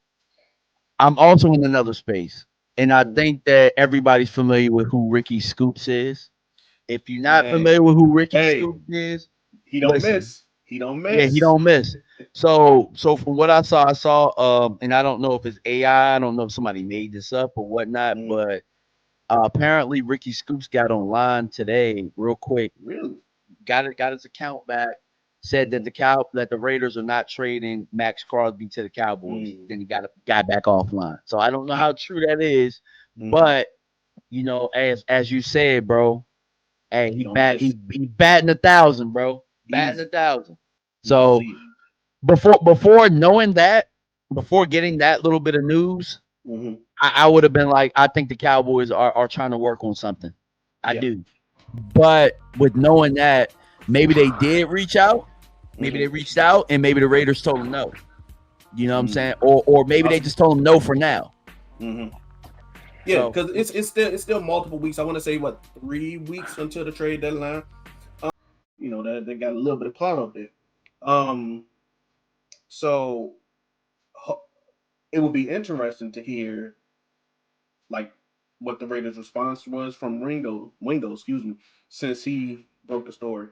I'm also in another space, and I Mhm. think that everybody's familiar with who Ricky Scoops is. If you're not Man. familiar with who Ricky Hey, Scoops is, he don't listen. miss. He don't Yeah, he miss. don't miss. So from what I saw, and I don't know if it's AI, I don't know if somebody made this up or whatnot, Mm, but apparently Ricky Scoops got online today, real quick, really? got his account back, said that the Raiders are not trading Max Crosby to the Cowboys. Mm, Then he got back offline. So I don't know how true that is, mhm. but as you said, bro, hey, He don't miss. he batting 1,000, bro, batting Easy. 1,000. So Easy. before knowing that, before getting that little bit of news, Mm-hmm. I would have been like, I think the Cowboys are trying to work on something. I Yeah. do. But with knowing that, maybe they did reach out. Maybe they Mm-hmm. reached out and maybe the Raiders told them no. You know what I'm Mm. saying? Or maybe they just told them no for now. Mm-hmm. Yeah, So because it's still multiple weeks. I want to say 3 weeks until the trade deadline. That they got a little bit of clout up there. Um, so ho- it will be interesting to hear like what the Raiders' response was from Wingo, excuse me, since he broke the story.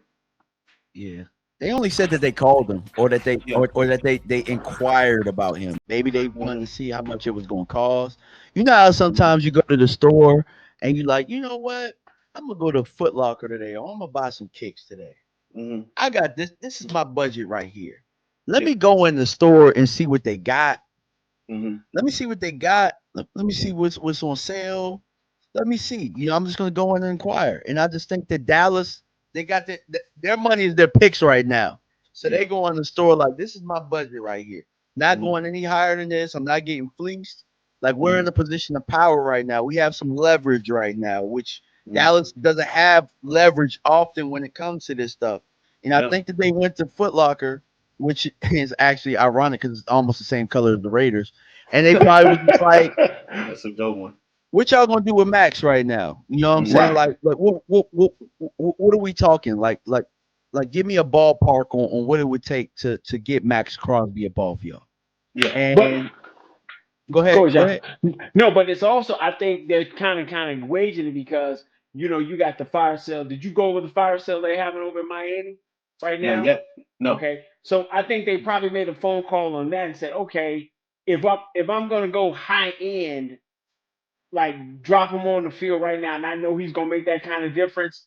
yeah. They only said that they called him or that they Yeah. or that they inquired about him. Maybe they wanted Mm-hmm. to see how much it was gonna cost. You know how sometimes you go to the store and you like, you know what? I'm gonna go to Foot Locker today, or I'm gonna buy some kicks today. Mm-hmm. I got this. This is my budget right here. Let Yeah. me go in the store and see what they got. Mm-hmm. Let me see what they got. Let me see what's on sale. Let me see. I'm just gonna go in and inquire. And I just think that Dallas, they got their money is their picks right now. So Yeah. they go in the store like, this is my budget right here. Not Mm-hmm. going any higher than this. I'm not getting fleeced. Like we're Mm-hmm. in a position of power right now. We have some leverage right now, which Mm-hmm. Dallas doesn't have leverage often when it comes to this stuff. And I Yeah. think that they went to Foot Locker, which is actually ironic because it's almost the same color as the Raiders. And they probably was just like, That's a good one. what y'all gonna do with Max right now? You know what I'm saying? Mm-hmm. Like what are we talking? Like give me a ballpark on what it would take to get Max Crosby a ball for y'all. Yeah. But And go ahead, Coach, go ahead. no, but it's also I think they're kind of waging it because you got the fire sale. Did you go over the fire sale they having over in Miami right Not now? yet. No. Okay, so I think they probably made a phone call on that and said, okay, if I'm gonna go high end, like drop him on the field right now, and I know he's gonna make that kind of difference.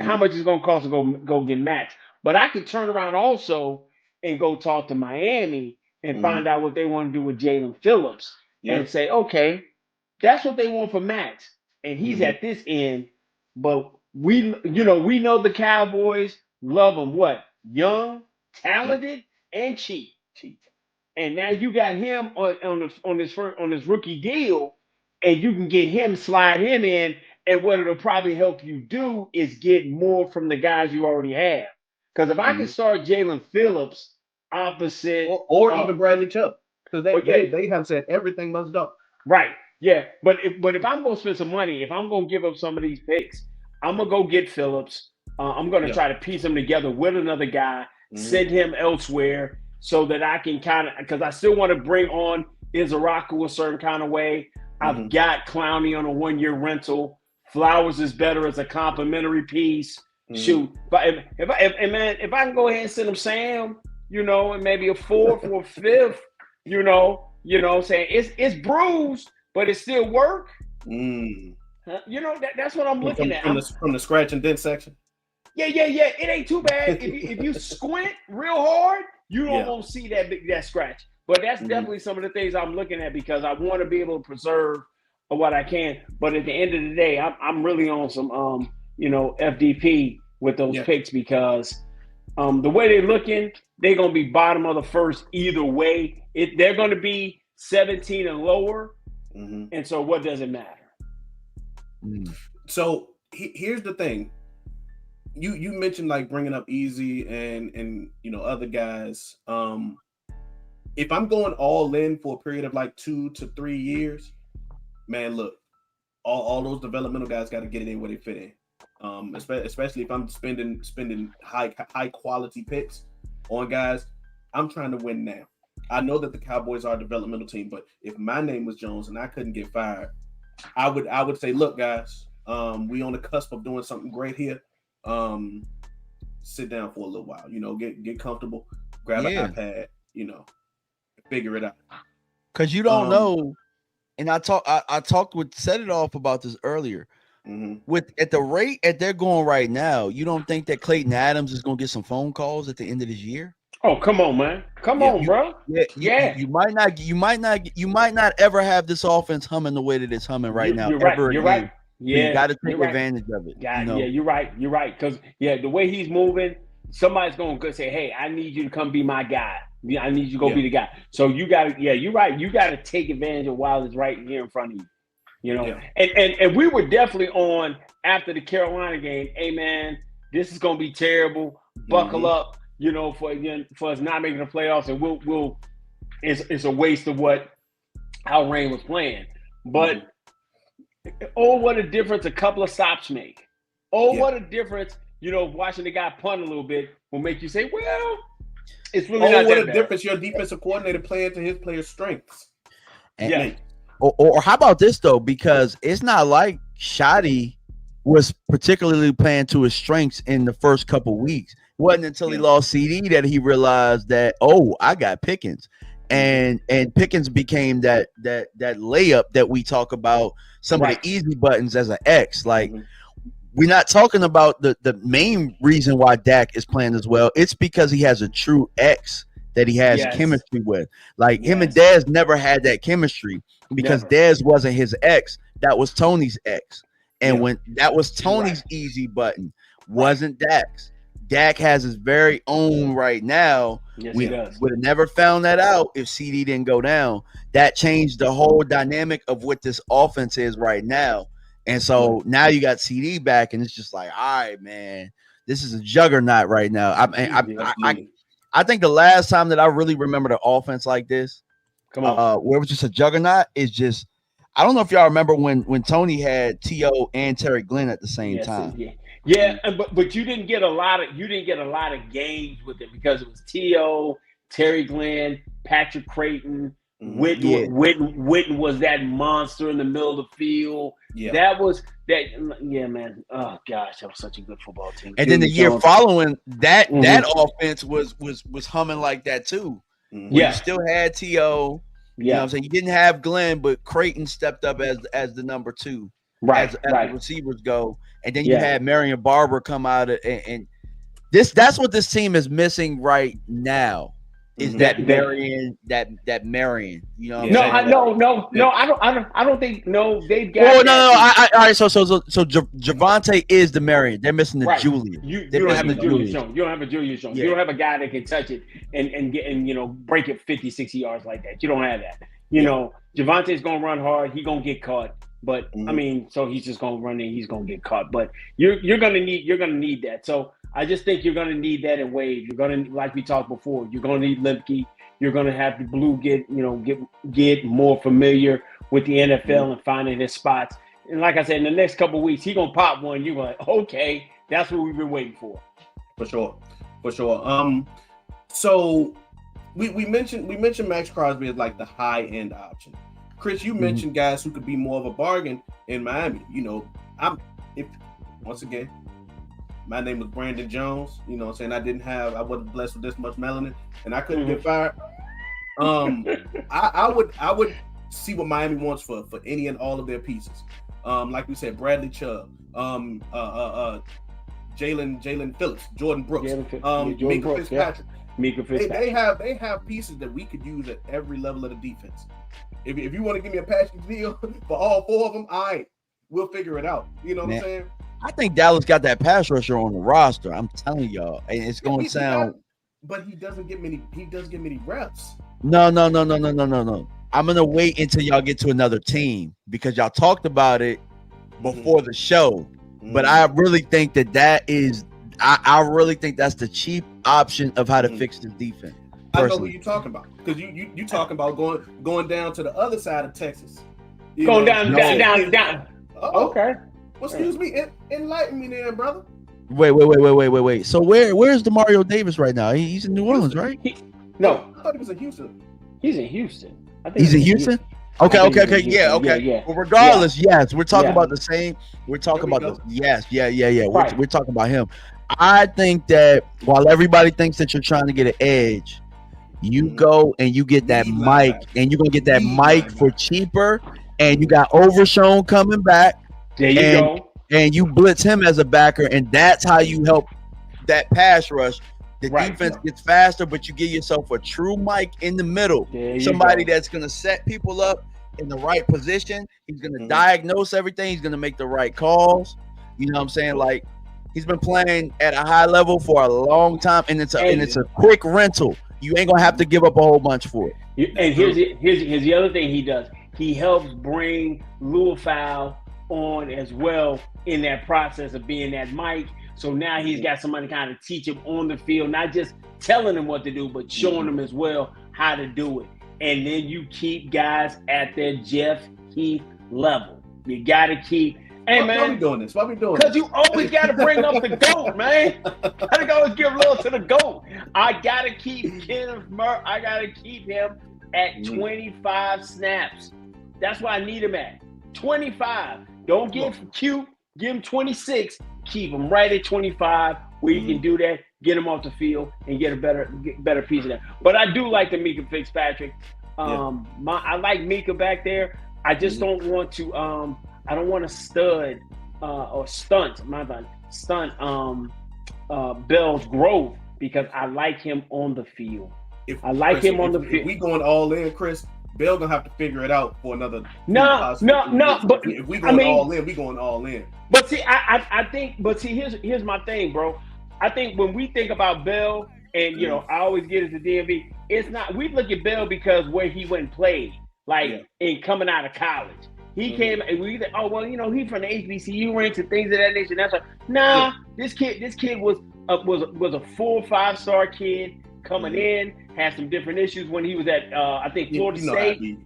How Mm-hmm. much is gonna cost to go get Max? But I could turn around also and go talk to Miami and Mm-hmm. find out what they want to do with Jalen Phillips Yeah. and say, okay, that's what they want for Max, and he's Mm-hmm. at this end. But we know the Cowboys love him. What young, Yep. talented, and cheap. Cheap. And now you got him on this rookie deal, and you can get him slide him in. And what it'll probably help you do is get more from the guys you already have. Because if I can Mm-hmm. start Jalen Phillips opposite, Or even Bradley Chubb, because they, oh yeah, they they have said everything must go. right, yeah. But if I'm gonna spend some money, if I'm gonna give up some of these picks, I'm gonna go get Phillips. I'm gonna Yeah. try to piece him together with another guy, Mm-hmm. send him elsewhere so that I can kind of because I still want to bring on Izaraku a certain kind of way. Mm-hmm. I've got Clowney on a 1-year rental. Flowers is better as a complimentary piece. Mm-hmm. Shoot, but if I can go ahead and send him Sam, and maybe a fourth or fifth, saying it's bruised, but it still work. Mm. That's what I'm looking at. From the scratch and dent section. Yeah. It ain't too bad if you squint real hard, you don't Yeah. gonna see that scratch. But that's definitely some of the things I'm looking at because I want to be able to preserve what I can. But at the end of the day, I'm really on some FDP with those picks because the way they're looking, they're gonna be bottom of the first either way. They're gonna be 17 and lower, and so what does it matter? So here's the thing. You mentioned like bringing up Easy and other guys. If I'm going all in for a period of like 2 to 3 years, man, look, all those developmental guys got to get it in where they fit in. Especially if I'm spending high quality picks on guys, I'm trying to win now. I know that the Cowboys are a developmental team, but if my name was Jones and I couldn't get fired, I would say, look, guys, we on the cusp of doing something great here. Sit down for a little while, get comfortable, grab an iPad, figure it out. Because you don't know, and I talked with Set It Off about this earlier. With at the rate that they're going right now, you don't think that Clayton Adams is going to get some phone calls at the end of this year? Oh, come on, man! Come on, bro. You might not ever have this offense humming the way that it's humming right now. You're right. Yeah, you got to take advantage of it. Yeah, you're right. Because the way he's moving, somebody's going to say, "Hey, I need you to come be my guy. I need you to go be the guy." So you got to, you're right. You got to take advantage of while it's right here in front of you. And we were definitely on after the Carolina game. Hey, man, this is going to be terrible. Buckle up. For us not making the playoffs, and it's a waste of what Al Rain was playing. But what a difference a couple of stops make. What a difference, watching the guy punt a little bit will make you say, well, it's really not that bad. What a difference your defensive coordinator playing to his players' strengths. Or how about this, though? Because it's not like Shotty was particularly playing to his strengths in the first couple weeks. It wasn't until he lost CD that he realized that, I got Pickens. And Pickens became that layup that we talk about, some of the easy buttons as an X. Like, we're not talking about the main reason why Dak is playing as well. It's because he has a true X that he has chemistry with. Like, him and Dez never had that chemistry because Dez wasn't his X. That was Tony's X. And when that was Tony's easy button, wasn't Dak's. Dak has his very own right now. Yes, we he does. would have never found that out if CD didn't go down. That changed the whole dynamic of what this offense is right now. And so now you got CD back, and it's just like, all right, man, this is a juggernaut right now. I think the last time that I really remember the offense like this, where it was just a juggernaut, is just, I don't know if y'all remember when Tony had T.O. and Terry Glenn at the same time. But you didn't get a lot of games with it because it was T.O., Terry Glenn, Patrick Creighton, Witten was that monster in the middle of the field. Man. Oh gosh, that was such a good football team. And then the year following that, that offense was humming like that too. You still had T.O. You know what I'm saying? You didn't have Glenn, but Creighton stepped up as the number 2. As the receivers go. And then you had Marion Barber come out and that's what this team is missing right now. Is that Marion, that Marion, you know? I don't think they've got. Oh no, all right. So Javonte is the Marion. They're missing the Julius. You don't have a Julius Jones. You don't have a Julius Jones. You don't have a guy that can touch it and get break it 50, 60 yards like that. You don't have that. Javonte's gonna run hard. He's gonna get caught. But I mean, so he's just gonna run in. He's gonna get caught. But you're gonna need that. So I just think you're gonna need that in Wade. You're gonna, like we talked before, you're gonna need Lemke. You're gonna have the Blue get more familiar with the NFL and finding his spots. And like I said, in the next couple of weeks, he's gonna pop one. You're like, okay, that's what we've been waiting for. For sure. So we mentioned Max Crosby as like the high end option. Chris, you mentioned guys who could be more of a bargain in Miami. Once again, my name was Brandon Jones. You know what I'm saying? I wasn't blessed with this much melanin and I couldn't get fired. I would see what Miami wants for any and all of their pieces. Like we said, Bradley Chubb, Jalen Phillips, Jordan Brooks, Minkah Fitzpatrick. Mika Fitzpatrick. They have pieces that we could use at every level of the defense. If you want to give me a package deal for all 4 of them, we'll figure it out. You know what I'm saying? I think Dallas got that pass rusher on the roster. I'm telling y'all, and it's going to sound. But he doesn't get many. He doesn't get many reps. No. I'm gonna wait until y'all get to another team because y'all talked about it before the show. But I really think that is. I really think that's the cheap option of how to fix the defense. Personally. I know who you're talking about because you talking about going down to the other side of Texas. Down. Okay. Well, excuse me. Enlighten me there, brother. Wait. So where's Demario Davis right now? He's in New Orleans, right? No, I thought he was in Houston. He's in Houston. I think he's in Houston. Okay. Yeah, okay. Yeah. Well, regardless, yes, we're talking about the same. We're talking about this. Yes. Right. We're talking about him. I think that while everybody thinks that you're trying to get an edge, you go and you get that mic, and you're gonna get that mic for cheaper, and you got Overshown coming back. There you go. And you blitz him as a backer, and that's how you help that pass rush. The defense gets faster, but you give yourself a true mic in the middle. Somebody that's going to set people up in the right position. He's going to diagnose everything. He's going to make the right calls. You know what I'm saying? Like, he's been playing at a high level for a long time, and it's a quick rental. You ain't going to have to give up a whole bunch for it. And here's the other thing he does. He helps bring Luafau on as well in that process of being that mic. So now he's got somebody to kind of teach him on the field, not just telling him what to do, but showing him as well how to do it. And then you keep guys at their Jeff Heath level. You got to keep. Hey, man. Why we doing this? Because you always got to bring up the GOAT, man. I think I always give love to the GOAT. I got to keep Kenneth Murray. I got to keep him at 25 snaps. That's why I need him at 25. Don't get cute. Give him 26. Keep him right at 25 where you can do that, get him off the field, and get a better piece of that. But I do like the Mika Fitzpatrick. I like Mika back there. I just don't want to I don't want to stunt Bell's growth because I like him on the field. If we going all in, Chris, Bell gonna have to figure it out for another. No. But if we going all in, we going all in. But see, I think. But see, here's my thing, bro. I think when we think about Bell, and I always get it to DMV. It's not. We look at Bell because where he went and played, in coming out of college. He came and we he's from the HBCU ranks and things of that nature. That's like, this kid was a 4 or 5 star kid coming in, had some different issues when he was at I think Florida State. You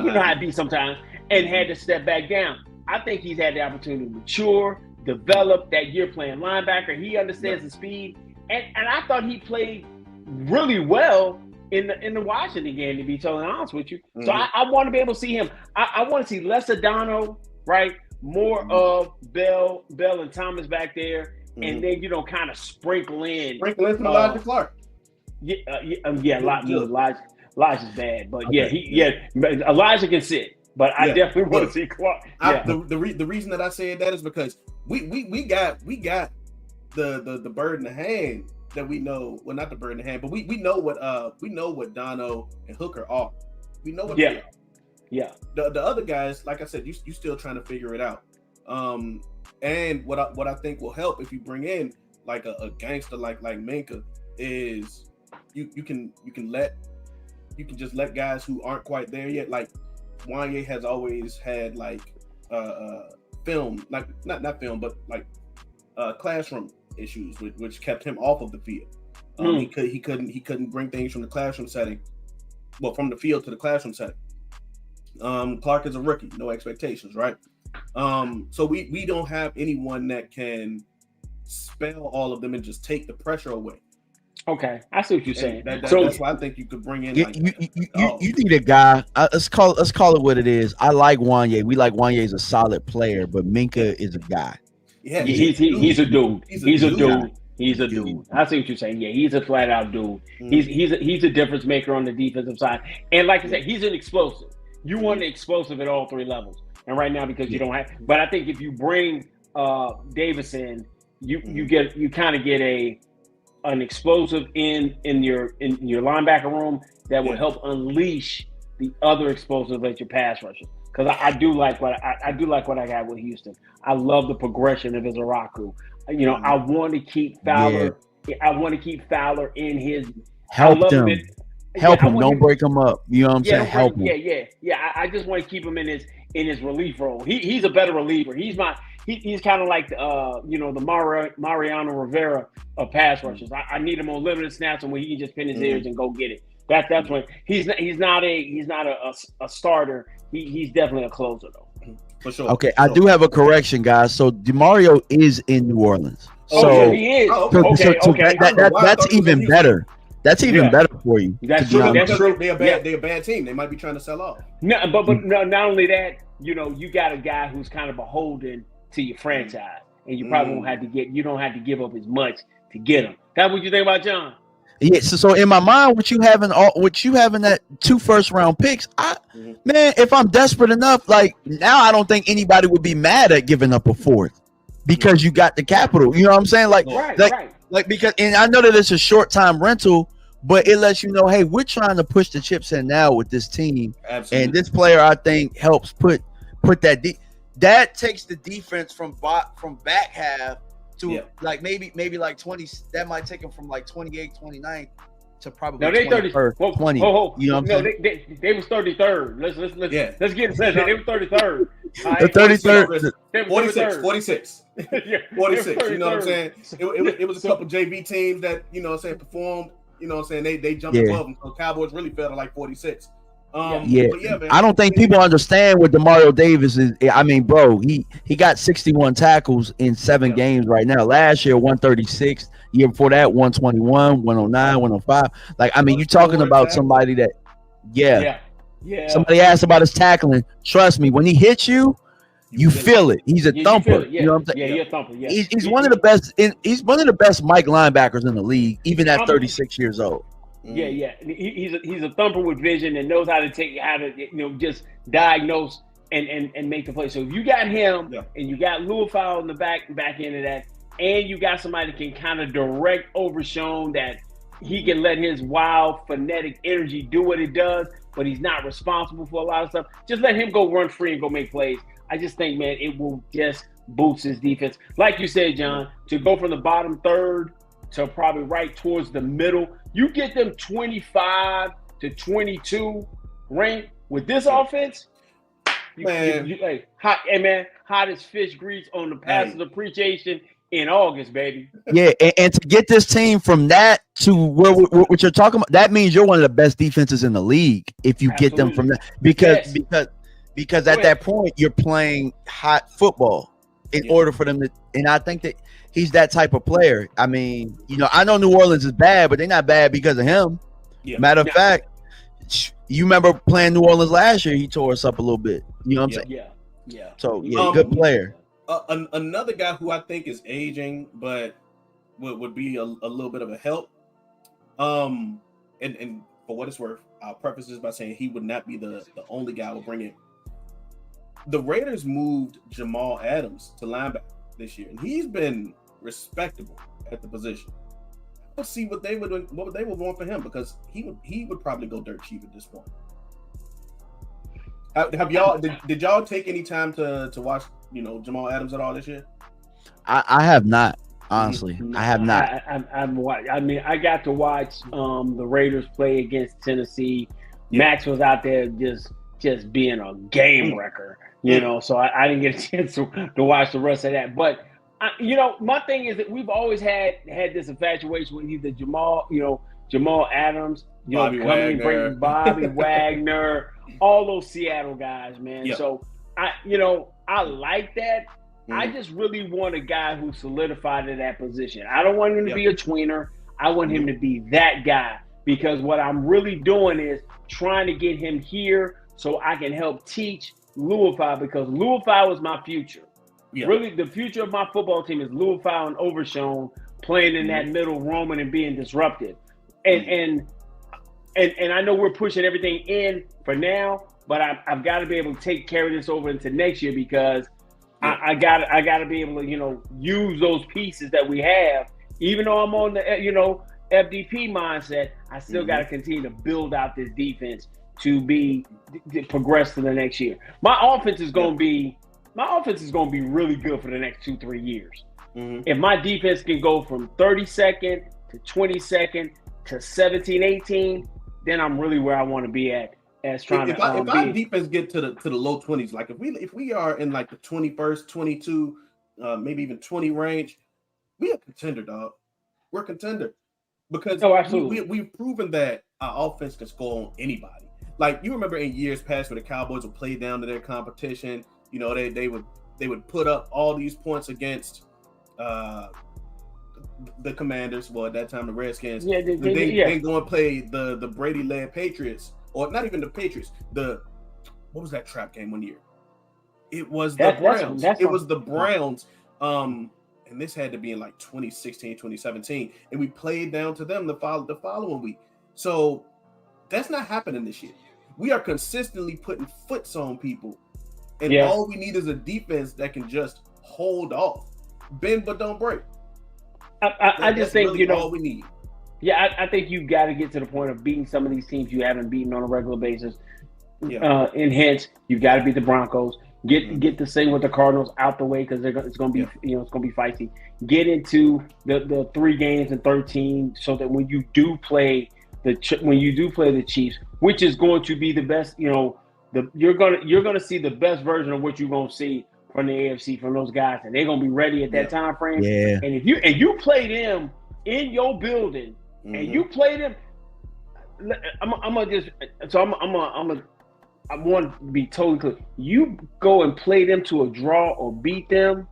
know how it be sometimes, and had to step back down. I think he's had the opportunity to mature, develop that year playing linebacker. He understands the speed, and I thought he played really well in the Washington game, to be totally honest with you. So I want to be able to see him. I want to see less of Dono, right? More of Bell and Thomas back there, and then kind of sprinkle in some Elijah Clark. A lot more. Elijah's bad, but Elijah can sit. But I definitely want to see Clark. The reason that I said that is because we got the bird in the hand that we know. Well, not the bird in the hand, but we know what Dono and Hooker are. We know what they are. Yeah. The other guys, like I said, you still trying to figure it out. And what I think will help if you bring in like a gangster like Minkah is you can just let guys who aren't quite there yet, like Wanye has always had like film, like not film, but like classroom issues, which kept him off of the field. He couldn't bring things from the classroom setting, from the field to the classroom setting. Clark is a rookie, no expectations, right? So we don't have anyone that can spell all of them and just take the pressure away. Okay, I see what you're saying. That's why I think you could bring in. You need a guy. Let's call it what it is. I like Wanye. We like Wanye as a solid player, but Minkah is a guy. Yeah, he's a dude. He's a dude. I see what you're saying. Yeah, he's a flat out dude. He's a difference maker on the defensive side. And like I said, he's an explosive. You want an explosive at all 3 levels. And right now, because you don't have, but I think if you bring Davis in, you kind of get a an explosive in your linebacker room that will help unleash the other explosive at your pass rushers. Because I do like what I got with Houston. I love the progression of Izaraku. You know, I want to keep Fowler. Yeah. I want to keep Fowler in his. Help them. Help him. Don't break him up. You know what I'm saying? Help him. Yeah. I just want to keep him in his relief role. He's a better reliever. He's kind of like the Mariano Rivera of pass rushers. I need him on limited snaps and where he can just pin his ears and go get it. That's when he's not a starter. He's definitely a closer though. For sure. Okay, I do have a correction, guys. So DeMario is in New Orleans. So he is. Okay. That's even better. That's even better for you. That's true. That's true. They're a bad team. They might be trying to sell off. No, but not only that, you know, you got a guy who's kind of beholden to your franchise, and you probably don't have to give up as much to get him. That's what you think about John? Yeah, so in my mind, what you having that 2 first-round picks, man, if I'm desperate enough, like now, I don't think anybody would be mad at giving up a 4th because you got the capital. You know what I'm saying? Like because, and I know that it's a short-time rental, but it lets you know, hey, we're trying to push the chips in now with this team, and this player I think helps put that that takes the defense from back half. To like maybe like 20, that might take them from like 28, 29 to probably no, they 21st, 20. You know what I'm saying? They was 33rd. Let's get it. They were 33rd. The 33rd, 46. Yeah, 46. You know what I'm saying? It was a couple JV teams that, you know what I'm saying, performed. You know what I'm saying? They jumped above them. So Cowboys really fell to like 46. Man. I don't think people understand what Demario Davis is. I mean, bro, he got 61 tackles in 7 games right now. Last year, 136. Year before that, 121, 109, 105. Like, I mean, you're talking about somebody that, somebody asked about his tackling. Trust me, when he hits you, you feel it. He's a thumper. You know what I'm saying? Yeah, he's a thumper. Yeah. He's one of the best. He's one of the best Mike linebackers in the league, even at 36 years old. Yeah. He's a thumper with vision and knows how to just diagnose and make the play. So if you got him and you got Luafau in the back end of that, and you got somebody that can kind of direct Overshown, that he can let his wild phonetic energy do what it does, but he's not responsible for a lot of stuff. Just let him go run free and go make plays. I just think, man, it will just boost his defense. Like you said, John, to go from the bottom third to probably right towards the middle. You get them 25 to 22 rank with this offense. Hot as fish grease on the passive appreciation in August, baby. Yeah, and to get this team from that to what you're talking about, that means you're one of the best defenses in the league if you get them from that. Because at that point you're playing hot football in order for them to, and I think that he's that type of player. I mean, you know, I know New Orleans is bad, but they're not bad because of him. Yeah. Matter of fact, you remember playing New Orleans last year, he tore us up a little bit. You know what I'm saying? Yeah. So, good player. Another guy who I think is aging, but would be a little bit of a help. And for what it's worth, I'll preface this by saying he would not be the only guy we'll bring in. The Raiders moved Jamal Adams to linebacker this year, and he's been respectable at the position. Let's see what they would want for him, because he would probably go dirt cheap at this point. Have y'all did y'all take any time to watch, you know, Jamal Adams at all this year? I have not, honestly. I have not. I got to watch the Raiders play against Tennessee. Max was out there just being a game wrecker, you know. So I didn't get a chance to watch the rest of that. But my thing is that we've always had this infatuation with either Jamal Adams, Bobby Wagner. Bobby Wagner, all those Seattle guys, man. Yep. So I like that. I just really want a guy who solidified in that position. I don't want him to be a tweener. I want him to be that guy, because what I'm really doing is trying to get him here so I can help teach Luafau, because Luafau is my future. Yeah. Really, the future of my football team is Luafau and Overshown playing in that middle, roaming and being disruptive. And I know we're pushing everything in for now, but I've got to be able to carry this over into next year, because I got to be able to use those pieces that we have Even though I'm on the FDP mindset, I still got to continue to build out this defense to progress to the next year. My offense is going to be really good for the next 2-3 years. If my defense can go from 32nd to 22nd to 17, 18, then I'm really where I want to be at. If our defense get to the low 20s, like if we are in like the 21st, 22, maybe even 20 range, we a contender, dog. We're a contender because we've proven that our offense can score on anybody. Like you remember in years past where the Cowboys would play down to their competition. You know, they would put up all these points against the Commanders. Well, at that time the Redskins. Yeah, they go and play the Brady-led Patriots, or not even the Patriots. What was that trap game one year? It was the Browns. It was the Browns. And this had to be in like 2016, 2017. And we played down to them the following week. So that's not happening this year. We are consistently putting foots on people. And all we need is a defense that can just hold off. Bend but don't break. I just think, really all we need. Yeah, I think you've got to get to the point of beating some of these teams you haven't beaten on a regular basis. And hence, you've got to beat the Broncos. Get the same with the Cardinals out the way because it's going to be it's going to be feisty. Get into the 3 games in 13 so that when you do play the Chiefs, which is going to be the best, you're gonna see the best version of what you're gonna see from the AFC from those guys, and they're gonna be ready at that time frame. Yeah. And if you play them in your building and you play them, I want to be totally clear. You go and play them to a draw or beat them,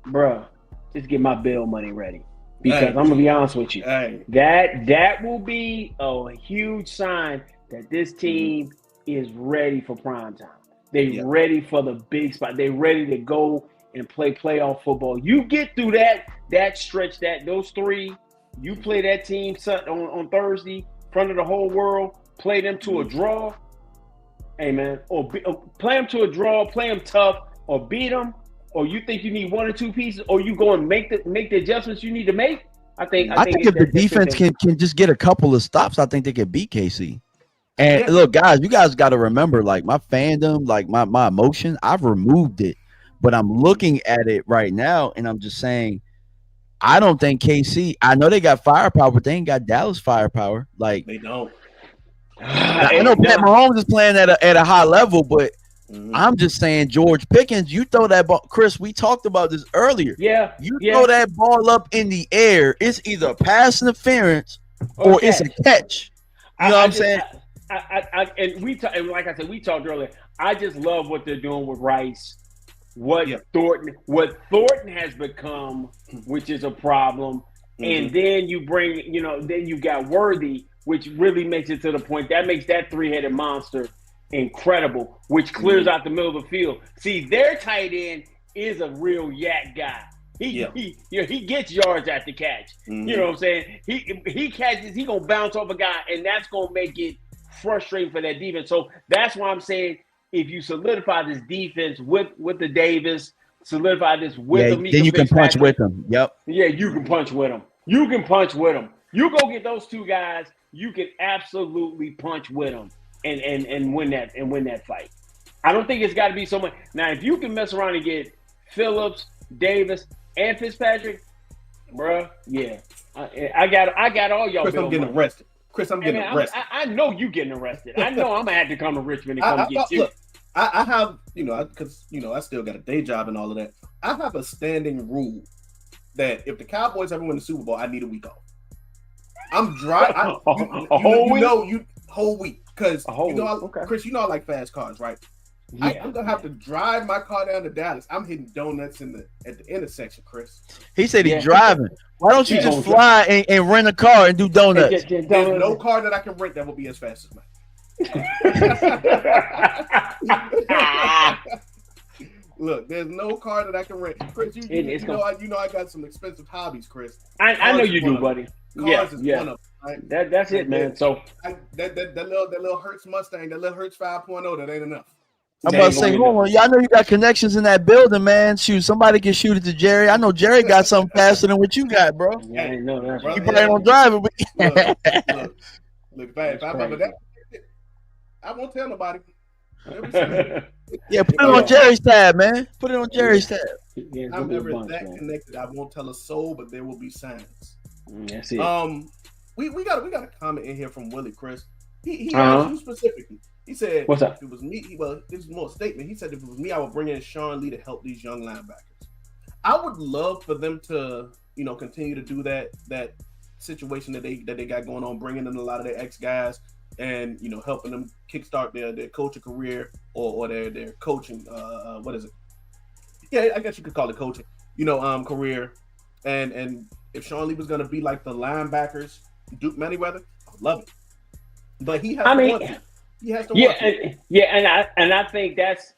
bruh, just get my bail money ready. Because I'm gonna be honest with you, that will be a huge sign that this team is ready for prime time. They're ready for the big spot. They're ready to go and play playoff football. You get through that stretch, those 3, you play that team on Thursday in front of the whole world, play them to a draw. Hey man, or play them to a draw, play them tough, or beat them. Or you think you need 1 or 2 pieces, or you go and make the adjustments you need to make. I think if the defense can just get a couple of stops, I think they can beat KC. And look, guys, you guys got to remember, like my fandom, like my emotion, I've removed it, but I'm looking at it right now, and I'm just saying, I don't think KC. I know they got firepower, but they ain't got Dallas firepower. Like they don't. I know Pat Mahomes is playing at a high level, but. I'm just saying, George Pickens, you throw that ball. Chris, we talked about this earlier. You throw that ball up in the air, it's either pass interference or it's a catch. You know what I'm saying? And like I said, we talked earlier. I just love what they're doing with Rice. What Thornton has become, which is a problem. And then you bring, then you got Worthy, which really makes it to the point that makes that 3-headed monster incredible, which clears out the middle of the field. See, their tight end is a real yak guy. He gets yards at the catch. You know what I'm saying? He catches, he gonna bounce off a guy, and that's gonna make it frustrating for that defense. So that's why I'm saying if you solidify this defense with the Davis, solidify this with the then you can punch with them. Yep. Yeah, you can punch with them. You can punch with them. You go get those 2 guys, you can absolutely punch with them. And win that fight. I don't think it's got to be so much. Now, if you can mess around and get Phillips, Davis, and Fitzpatrick, bruh, I got all y'all. Chris, I'm getting arrested. Chris, I'm getting arrested. I know you getting arrested. I know I'm gonna have to come to Richmond and come get you. Look, I have, because I still got a day job and all of that. I have a standing rule that if the Cowboys ever win the Super Bowl, I need a week off. I'm driving whole week. Because Chris, I like fast cars, right? I'm gonna have to drive my car down to Dallas. I'm hitting donuts at the intersection, Chris. He said he's driving. Why don't you just fly and rent a car and do donuts? There's no car that I can rent that will be as fast as mine. Look, there's no car that I can rent. Chris, you know I got some expensive hobbies, Chris. I know you do, buddy. Cars is one of them. Right? That's it, man. So that little Hertz Mustang, that little Hertz 5.0, that ain't enough. I'm about to say, hold on. Y'all know you got connections in that building, man. Shoot, somebody can shoot it to Jerry. I know Jerry got something faster than what you got, bro. Yeah, I know that. You probably don't drive it, but look, if I remember that, I won't tell nobody. Yeah, put it on Jerry's tab, man. Put it on Jerry's tab. Yeah, I'm never that connected. I won't tell a soul, but there will be signs. That's it. We got a comment in here from Willie Chris. He asked you specifically. He said, "What's up?" If it was me, this is more a statement. He said, if it was me, I would bring in Sean Lee to help these young linebackers. I would love for them to, continue to do that situation that they got going on, bringing in a lot of their ex guys and helping them kickstart their coaching career or their coaching. What is it? Yeah, I guess you could call it coaching. Career. And if Sean Lee was going to be like the linebackers, Duke Manyweather, I would love it. But he has to want to. He has to want to. And I think that's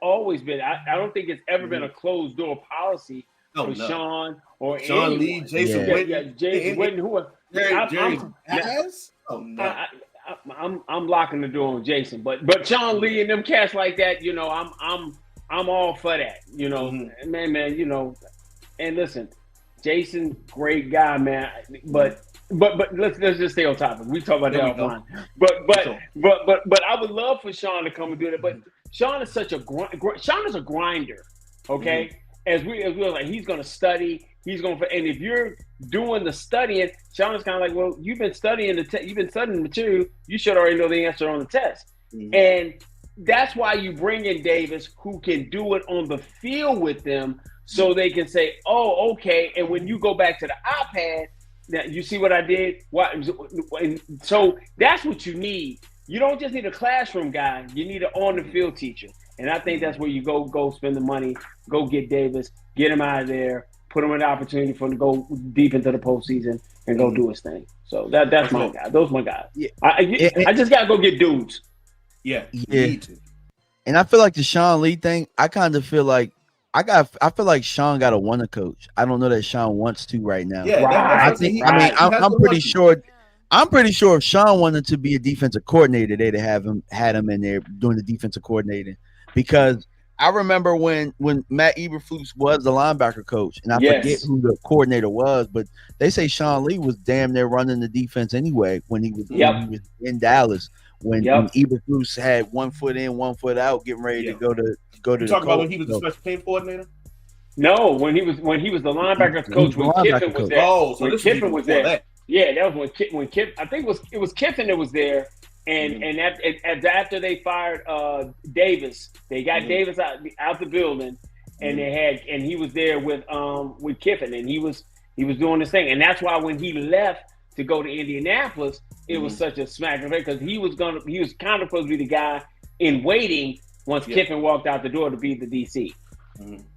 always been. I don't think it's ever been a closed door policy for Sean or Sean Lee, Jason Witten, Jason Witten, who I'm locking the door on Jason, but Sean Lee and them cats like that, I'm all for that, man, and listen, Jason, great guy, man, but let's just stay on topic. We talk about that offline. But I would love for Sean to come and do that. But Sean is such a Sean is a grinder. Okay, as we were like, he's going to study. He's going to, and if you're doing the studying, Sean is kind of like, well, you've been studying you've been studying the material. You should already know the answer on the test. And that's why you bring in Davis, who can do it on the field with them, so they can say, oh, okay. And when you go back to the iPad. Now, you see what I did? So that's what you need. You don't just need a classroom guy. You need an on-the-field teacher. And I think that's where you go spend the money, go get Davis, get him out of there, put him an opportunity for him to go deep into the postseason and go do his thing. So that's my guy. Those are my guys. Yeah. I just got to go get dudes. Yeah. And I feel like the Sean Lee thing, I kind of feel like I feel like Sean got to want to coach. I don't know that Sean wants to right now. Yeah, I'm pretty sure. I'm pretty sure if Sean wanted to be a defensive coordinator, they'd have had him in there doing the defensive coordinating. Because I remember when Matt Eberflus was the linebacker coach, and I forget who the coordinator was, but they say Sean Lee was damn near running the defense anyway when he was in Dallas. When Eberflus had 1 foot in, 1 foot out, getting ready to go to. You talking about when he was the special team coordinator? No, when he was the linebackers coach when Kiffin was there. Oh, so this Kiffin was there. That. Yeah, that was when Kiffin. I think it was Kiffin that was there, and after they fired Davis, they got Davis out the building, and he was there with Kiffin, and he was doing this thing, and that's why when he left to go to Indianapolis, it was such a smack in the face because he was kind of supposed to be the guy in waiting. Once Kiffin walked out the door to be the DC.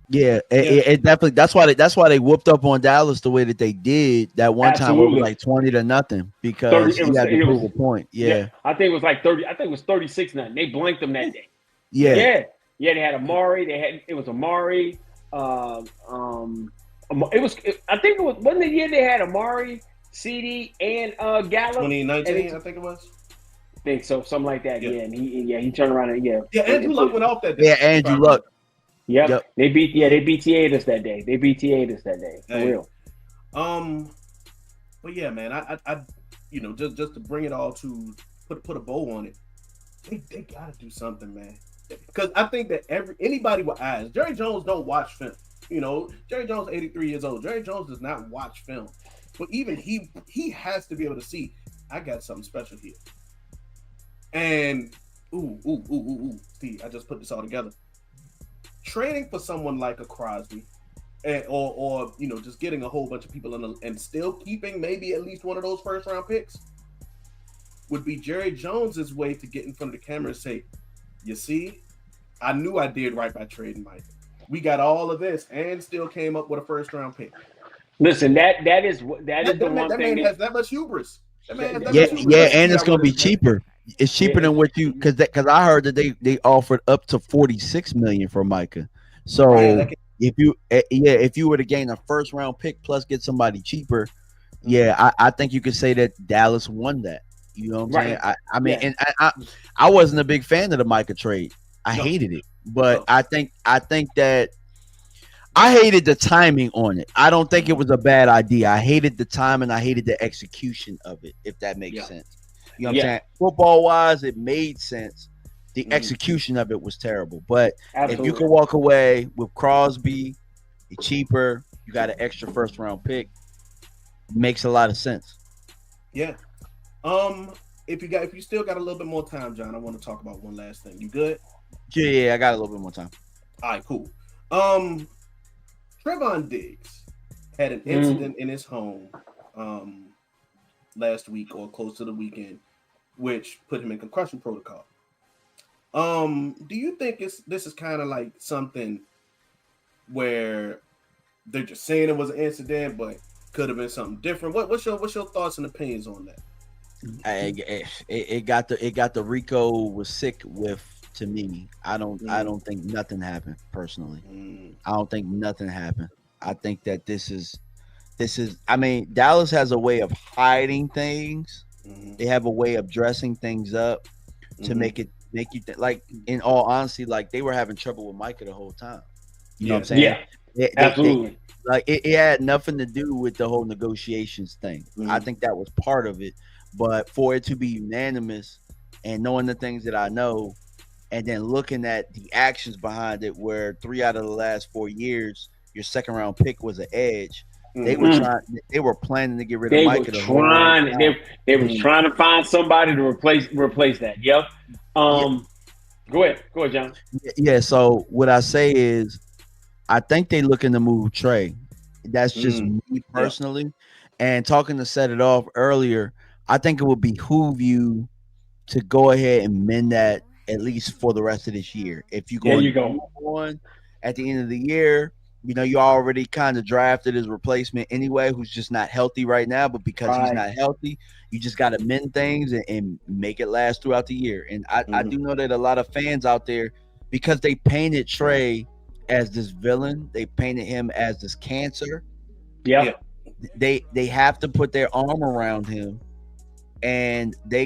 Yeah, it definitely. That's why they whooped up on Dallas the way that they did that one time. It was like 20-0 because he had to prove a point. Yeah, I think it was like 30. I think it was 36-0. They blanked them that day. Yeah. They had Amari. It was Amari. I think it was wasn't the year they had Amari, CD, and Gallup. 2019, I think it was. Think so, something like that. Yeah, and he turned around and Andrew Luck went off that day. Yeah, Andrew Luck. Yep. They BTA'd us that day. For real. But yeah, man, I just to bring it all to put a bow on it, they gotta do something, man. Because I think that anybody with eyes, Jerry Jones don't watch film. Jerry Jones 83 years old. Jerry Jones does not watch film. But even he has to be able to see, I got something special here. And see, I just put this all together. Trading for someone like a Crosby, or just getting a whole bunch of people and still keeping maybe at least one of those first round picks would be Jerry Jones's way to get in front of the camera and say, "You see, I knew I did right by trading Mike. We got all of this and still came up with a first round pick." Listen, that is the one thing. That man has that much hubris. And it's gonna be cheaper. It's cheaper than what you because I heard that they offered up to $46 million for Micah. So if you were to gain a first round pick plus get somebody cheaper, I think you could say that Dallas won that. You know what I'm saying? I mean, and I wasn't a big fan of the Micah trade. I No. hated it. But No. I think that I hated the timing on it. I don't think it was a bad idea. I hated the time and I hated the execution of it, if that makes Yeah. sense. You know what I'm Yeah. saying? Football wise, it made sense. The Mhm. execution of it was terrible. But Absolutely. if you can walk away with Crosby, it's cheaper, you got an extra first round pick, makes a lot of sense. Yeah. If you still got a little bit more time, John, I want to talk about one last thing. You good? Yeah, I got a little bit more time. All right, cool. Trevon Diggs had an incident in his home last week or close to the weekend, which put him in concussion protocol. Do you think this is kind of like something where they're just saying it was an incident, but could have been something different? What's your thoughts and opinions on that? It got the Rico was sick with to me. I don't think nothing happened personally. I don't think nothing happened. I think that this is I mean, Dallas has a way of hiding things. They have a way of dressing things up to make you like, in all honesty, like they were having trouble with Micah the whole time. You know what I'm saying? Yeah. Absolutely. Like it had nothing to do with the whole negotiations thing. I think that was part of it, but for it to be unanimous and knowing the things that I know, and then looking at the actions behind it, where 3 out of the last 4 years, your second round pick was an edge. They were planning to get rid of Micah. They were trying to find somebody to replace that. Yep. Go ahead, John. Yeah. So what I say is, I think they looking to move Trey. That's just me personally. And talking to set it off earlier, I think it would behoove you to go ahead and mend that at least for the rest of this year. If you go on at the end of the year, you know, you already kind of drafted his replacement anyway, who's just not healthy right now. But because he's not healthy, you just got to mend things and make it last throughout the year. And I do know that a lot of fans out there, because they painted Trey as this villain, they painted him as this cancer. Yeah. They have to put their arm around him, and they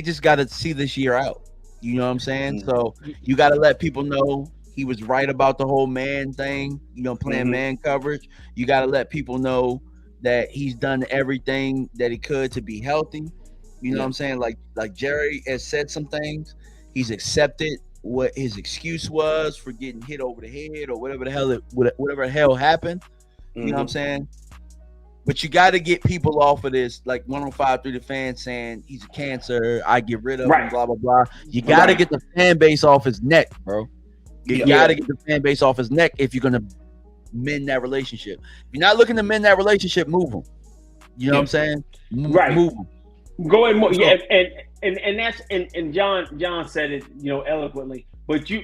just gotta see this year out. You know what I'm saying? So you gotta let people know he was right about the whole man thing, you know, playing man coverage. You gotta let people know that he's done everything that he could to be healthy. You know what I'm saying? Like Jerry has said some things. He's accepted what his excuse was for getting hit over the head or whatever the hell happened. You know what I'm saying? But you got to get people off of this, like 105 through the fans saying he's a cancer, I get rid of him, blah, blah, blah. You got to get the fan base off his neck, bro. You got to get the fan base off his neck if you're going to mend that relationship. If you're not looking to mend that relationship, move him. You know what I'm saying? Move him. Go ahead, and that's and John said it, you know, eloquently. But you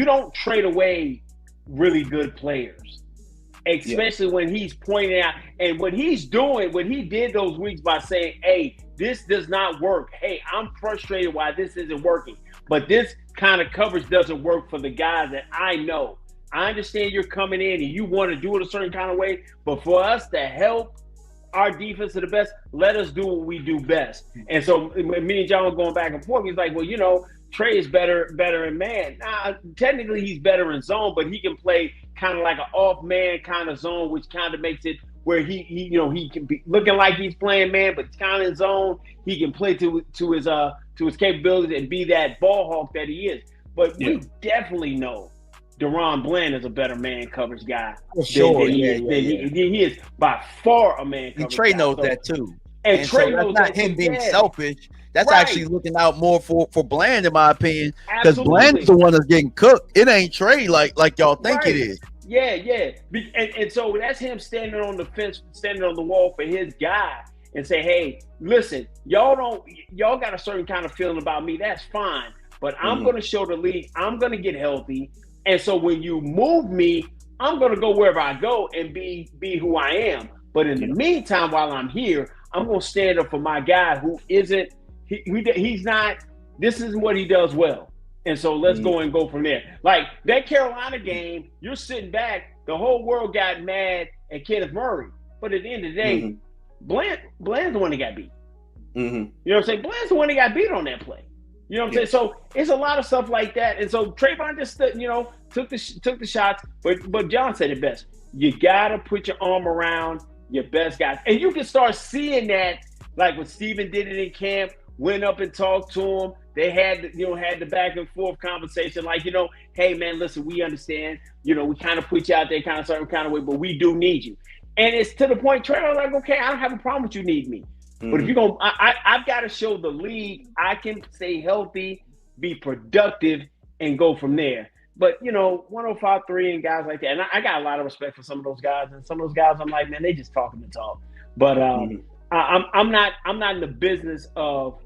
don't trade away really good players, especially when he's pointing out, and what he's doing, what he did those weeks by saying, "Hey, this does not work. Hey, I'm frustrated why this isn't working, but this kind of coverage doesn't work for the guys that I know. I understand you're coming in and you want to do it a certain kind of way, but for us to help our defense to the best, let us do what we do best." And so me and John were going back and forth. He's like, well, you know, Trey is better in man. Technically he's better in zone, but he can play kind of like an off man kind of zone, which kind of makes it where he he can be looking like he's playing man, but kind of in zone. He can play to his capabilities and be that ball hawk that he is. But we definitely know Deron Bland is a better man coverage guy. For sure. He is by far a man coverage guy. Trey knows that too. And Trey knows that's not him being selfish. That's actually looking out more for Bland, in my opinion, because Bland's the one that's getting cooked. It ain't Trey like y'all think it is. Yeah. And so that's him standing on the fence, standing on the wall for his guy and say, hey, listen, y'all got a certain kind of feeling about me. That's fine. But I'm going to show the league, I'm going to get healthy. And so when you move me, I'm going to go wherever I go and be who I am. But in the meantime, while I'm here, I'm going to stand up for my guy who isn't, he's not, this isn't what he does well. And so let's go from there. Like that Carolina game, you're sitting back, the whole world got mad at Kenneth Murray. But at the end of the day, Bland's the one that got beat. You know what I'm saying? Bland's the one that got beat on that play. You know what I'm saying? So it's a lot of stuff like that. And so Trayvon just, took the shots. But John said it best. You got to put your arm around your best guys. And you can start seeing that, like when Steven did it in camp, went up and talked to him. They had the back and forth conversation, like, hey, man, listen, we understand. We kind of put you out there kind of certain kind of way, but we do need you. And it's to the point, Trayvon's like, okay, I don't have a problem with you need me. Mm-hmm. But if you're going to, I've got to show the league I can stay healthy, be productive, and go from there. But, 105.3 and guys like that. And I got a lot of respect for some of those guys. And some of those guys, I'm like, man, they just talking the talk. But I'm not in the business of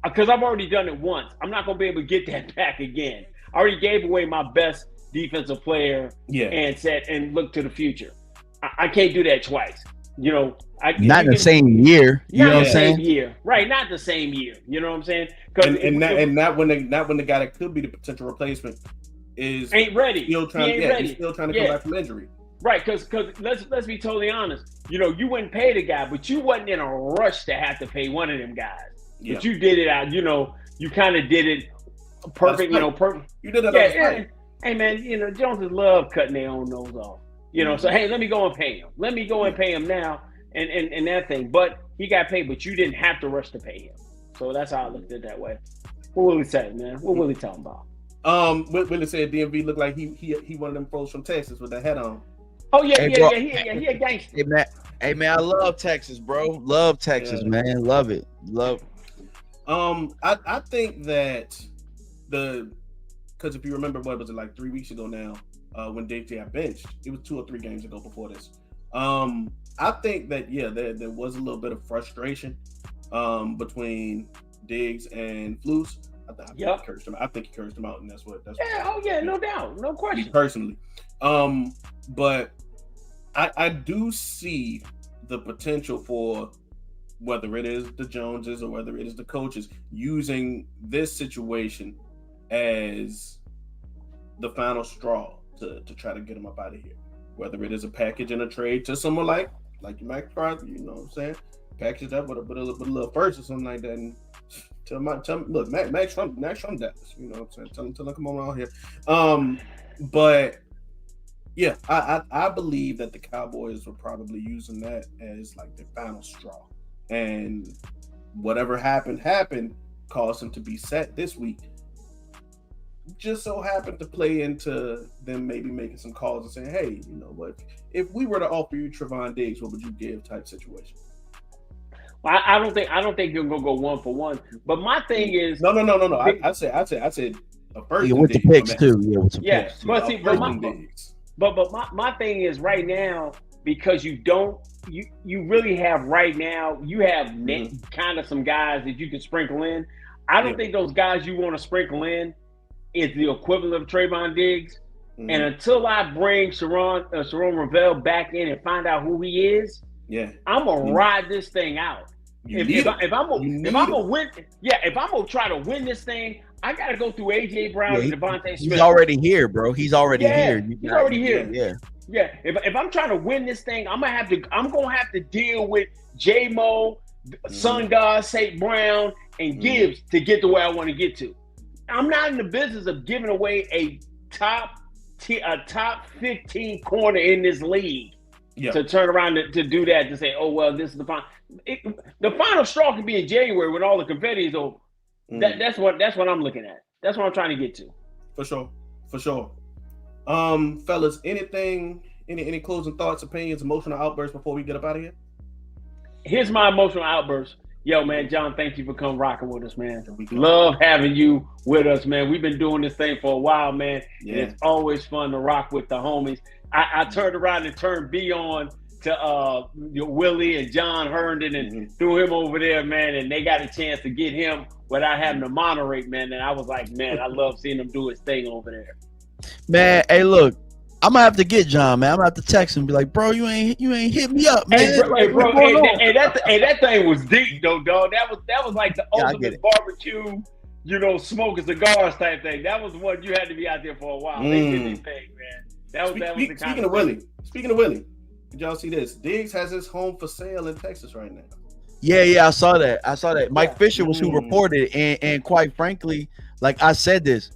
because I've already done it once. I'm not going to be able to get that back again. I already gave away my best defensive player and said, and look to the future. I can't do that twice. Not in the same year. You know what I'm saying? Year. Right, not the same year. You know what I'm saying? And not when the guy that could be the potential replacement ain't ready. He's still trying to come back from injury. Right, because let's be totally honest. You wouldn't pay the guy, but you wasn't in a rush to have to pay one of them guys. Yeah. But you did it out. You kind of did it perfect. Perfect. You did it. Hey man, Joneses love cutting their own nose off. So hey, let me go and pay him. Let me go and pay him now, and that thing. But he got paid, but you didn't have to rush to pay him. So that's how I looked at it that way. What Willie say, man? What Willie talking about? Willie said DMV looked like he one of them folks from Texas with the hat on. Oh yeah, he a gangster. Hey man, I love Texas, bro. Love Texas, man. Love it. I think that because if you remember, what was it, like 3 weeks ago now, when Dave got benched, it was 2 or 3 games ago before this. I think that there was a little bit of frustration between Diggs and Flus. I think he cursed him out, and that's what. No doubt, no question. Me personally, but I do see the potential for, whether it is the Joneses or whether it is the coaches, using this situation as the final straw to try to get him up out of here. Whether it is a package and a trade to someone like Max Crosby, you know what I'm saying? Package that with a little first or something like that, and tell him, look, Max from Dallas, you know what I'm saying? Tell him come on around here. But yeah, I believe that the Cowboys were probably using that as like their final straw. And whatever happened caused him to be set this week. Just so happened to play into them maybe making some calls and saying, hey, you know what, if we were to offer you Trevon Diggs, what would you give type situation? Well, I don't think you're gonna go 1 for 1. But my thing is no. I said a first with the picks too. Yeah, with the picks. But see, but my thing is right now, because you really have right now, you have kind of some guys that you can sprinkle in. I don't think those guys you want to sprinkle in is the equivalent of Trayvon Diggs. Mm-hmm. And until I bring Sharon Ravel back in and find out who he is, I'm gonna ride this thing out. If I'm gonna try to win this thing, I gotta go through AJ Brown and Devontae Smith. He's already here, bro. He's already here. He's already here. Yeah. If I'm trying to win this thing, I'm gonna have to deal with J-Mo, Sun God, St. Brown, and Gibbs to get to where I want to get to. I'm not in the business of giving away a top 15 corner in this league to turn around to do that, to say, oh well, this is the final. The final straw can be in January when all the confetti is over. That's what I'm looking at. That's what I'm trying to get to. For sure. Fellas, any closing thoughts, opinions, emotional outbursts before we get up out of here? Here's my emotional outburst. Yo, man, John, thank you for coming rocking with us, man. Love having you with us, man. We've been doing this thing for a while, man. Yeah. And it's always fun to rock with the homies. I turned around and turned B on to Willie and John Herndon and threw him over there, man. And they got a chance to get him without having to moderate, man. And I was like, man, I love seeing him do his thing over there. Man, hey, look. I'm gonna have to get John, man. I'm gonna have to text him and be like, bro, you ain't hit me up, man. That thing was deep though, dog. That was like the ultimate barbecue, smoking cigars type thing. That was the one you had to be out there for a while. They did their thing, man. That was the kind Speaking of Willie, did y'all see this? Diggs has his home for sale in Texas right now. Yeah, I saw that. Mike Fisher was who Mm. reported it, and quite frankly, like I said this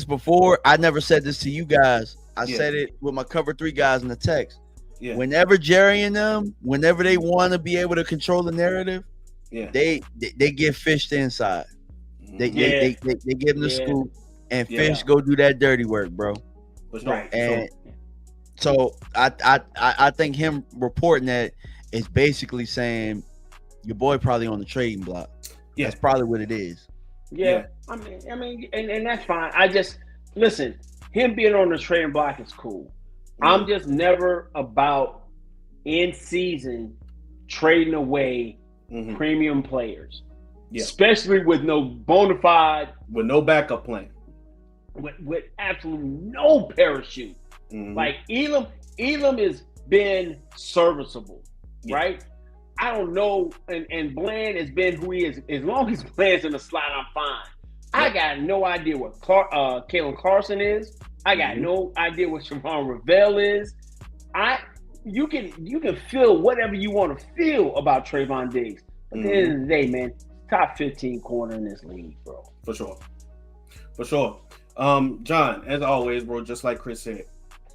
before. I never said this to you guys. I Yeah. said it with my cover 3 guys in the text. Yeah. Whenever Jerry and them, whenever they want to be able to control the narrative, Yeah. they get fished inside. They give them the scoop, and Fish go do that dirty work, bro. Right. And so I think him reporting that is basically saying your boy probably on the trading block. Yeah. That's probably what it is. Yeah. I mean, and that's fine. I just listen. Him being on the trading block is cool. I'm just never about in season trading away premium players, especially with no bona fide, with no backup plan, with absolutely no parachute. Like Elam has been serviceable, right? I don't know, and Bland has been who he is. As long as Bland's in the slot, I'm fine. I got no idea what Kalen Carson is. I got no idea what Sharon Ravel is. You can feel whatever you want to feel about Trayvon Diggs. But at the end of the day, man, top 15 corner in this league, bro. For sure. John, as always, bro, just like Chris said,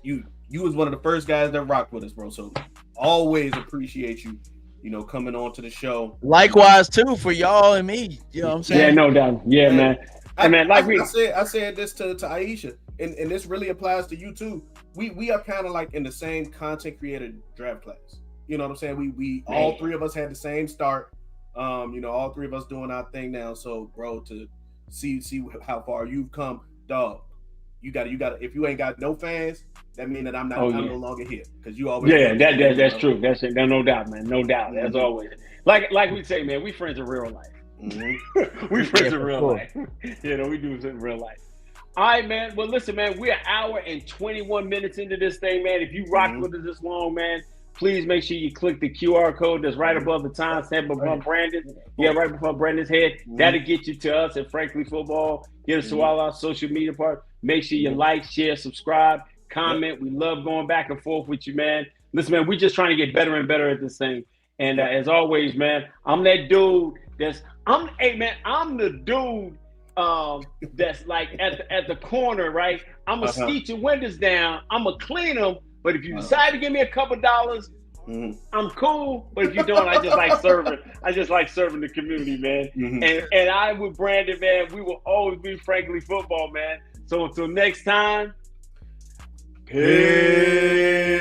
you was one of the first guys that rocked with us, bro. So always appreciate you, coming on to the show. Likewise too for y'all and me. You know what I'm saying? Yeah, no doubt. Yeah, man. I said this to Aisha, and this really applies to you too. We are kind of like in the same content creator draft class. You know what I'm saying? We all three of us had the same start. All three of us doing our thing now. So, bro, to see how far you've come, dog. You got if you ain't got no fans, that means that I'm no longer here because you always. Yeah, that's true. That's it. No doubt, man. No doubt. As always, like we say, man, we friends in real life. We friends in real life. We do this in real life. All right, man. Well, listen, man, we're an hour and 21 minutes into this thing, man. If you rock with us this long, man, please make sure you click the QR code that's right above the timestamp above Brandon. Yeah, right above Brandon's head. That'll get you to us at Frankly Football. Get us to all our social media part. Make sure you like, share, subscribe, comment. We love going back and forth with you, man. Listen, man, we're just trying to get better and better at this thing. And as always, man, I'm that dude I'm the dude that's like at the corner, right? I'm gonna skeet your windows down. I'm gonna clean them. But if you decide to give me a couple dollars, I'm cool. But if you don't, I just like serving. I just like serving the community, man. And I with Brandon, man, we will always be Frankly Football, man. So until next time, peace.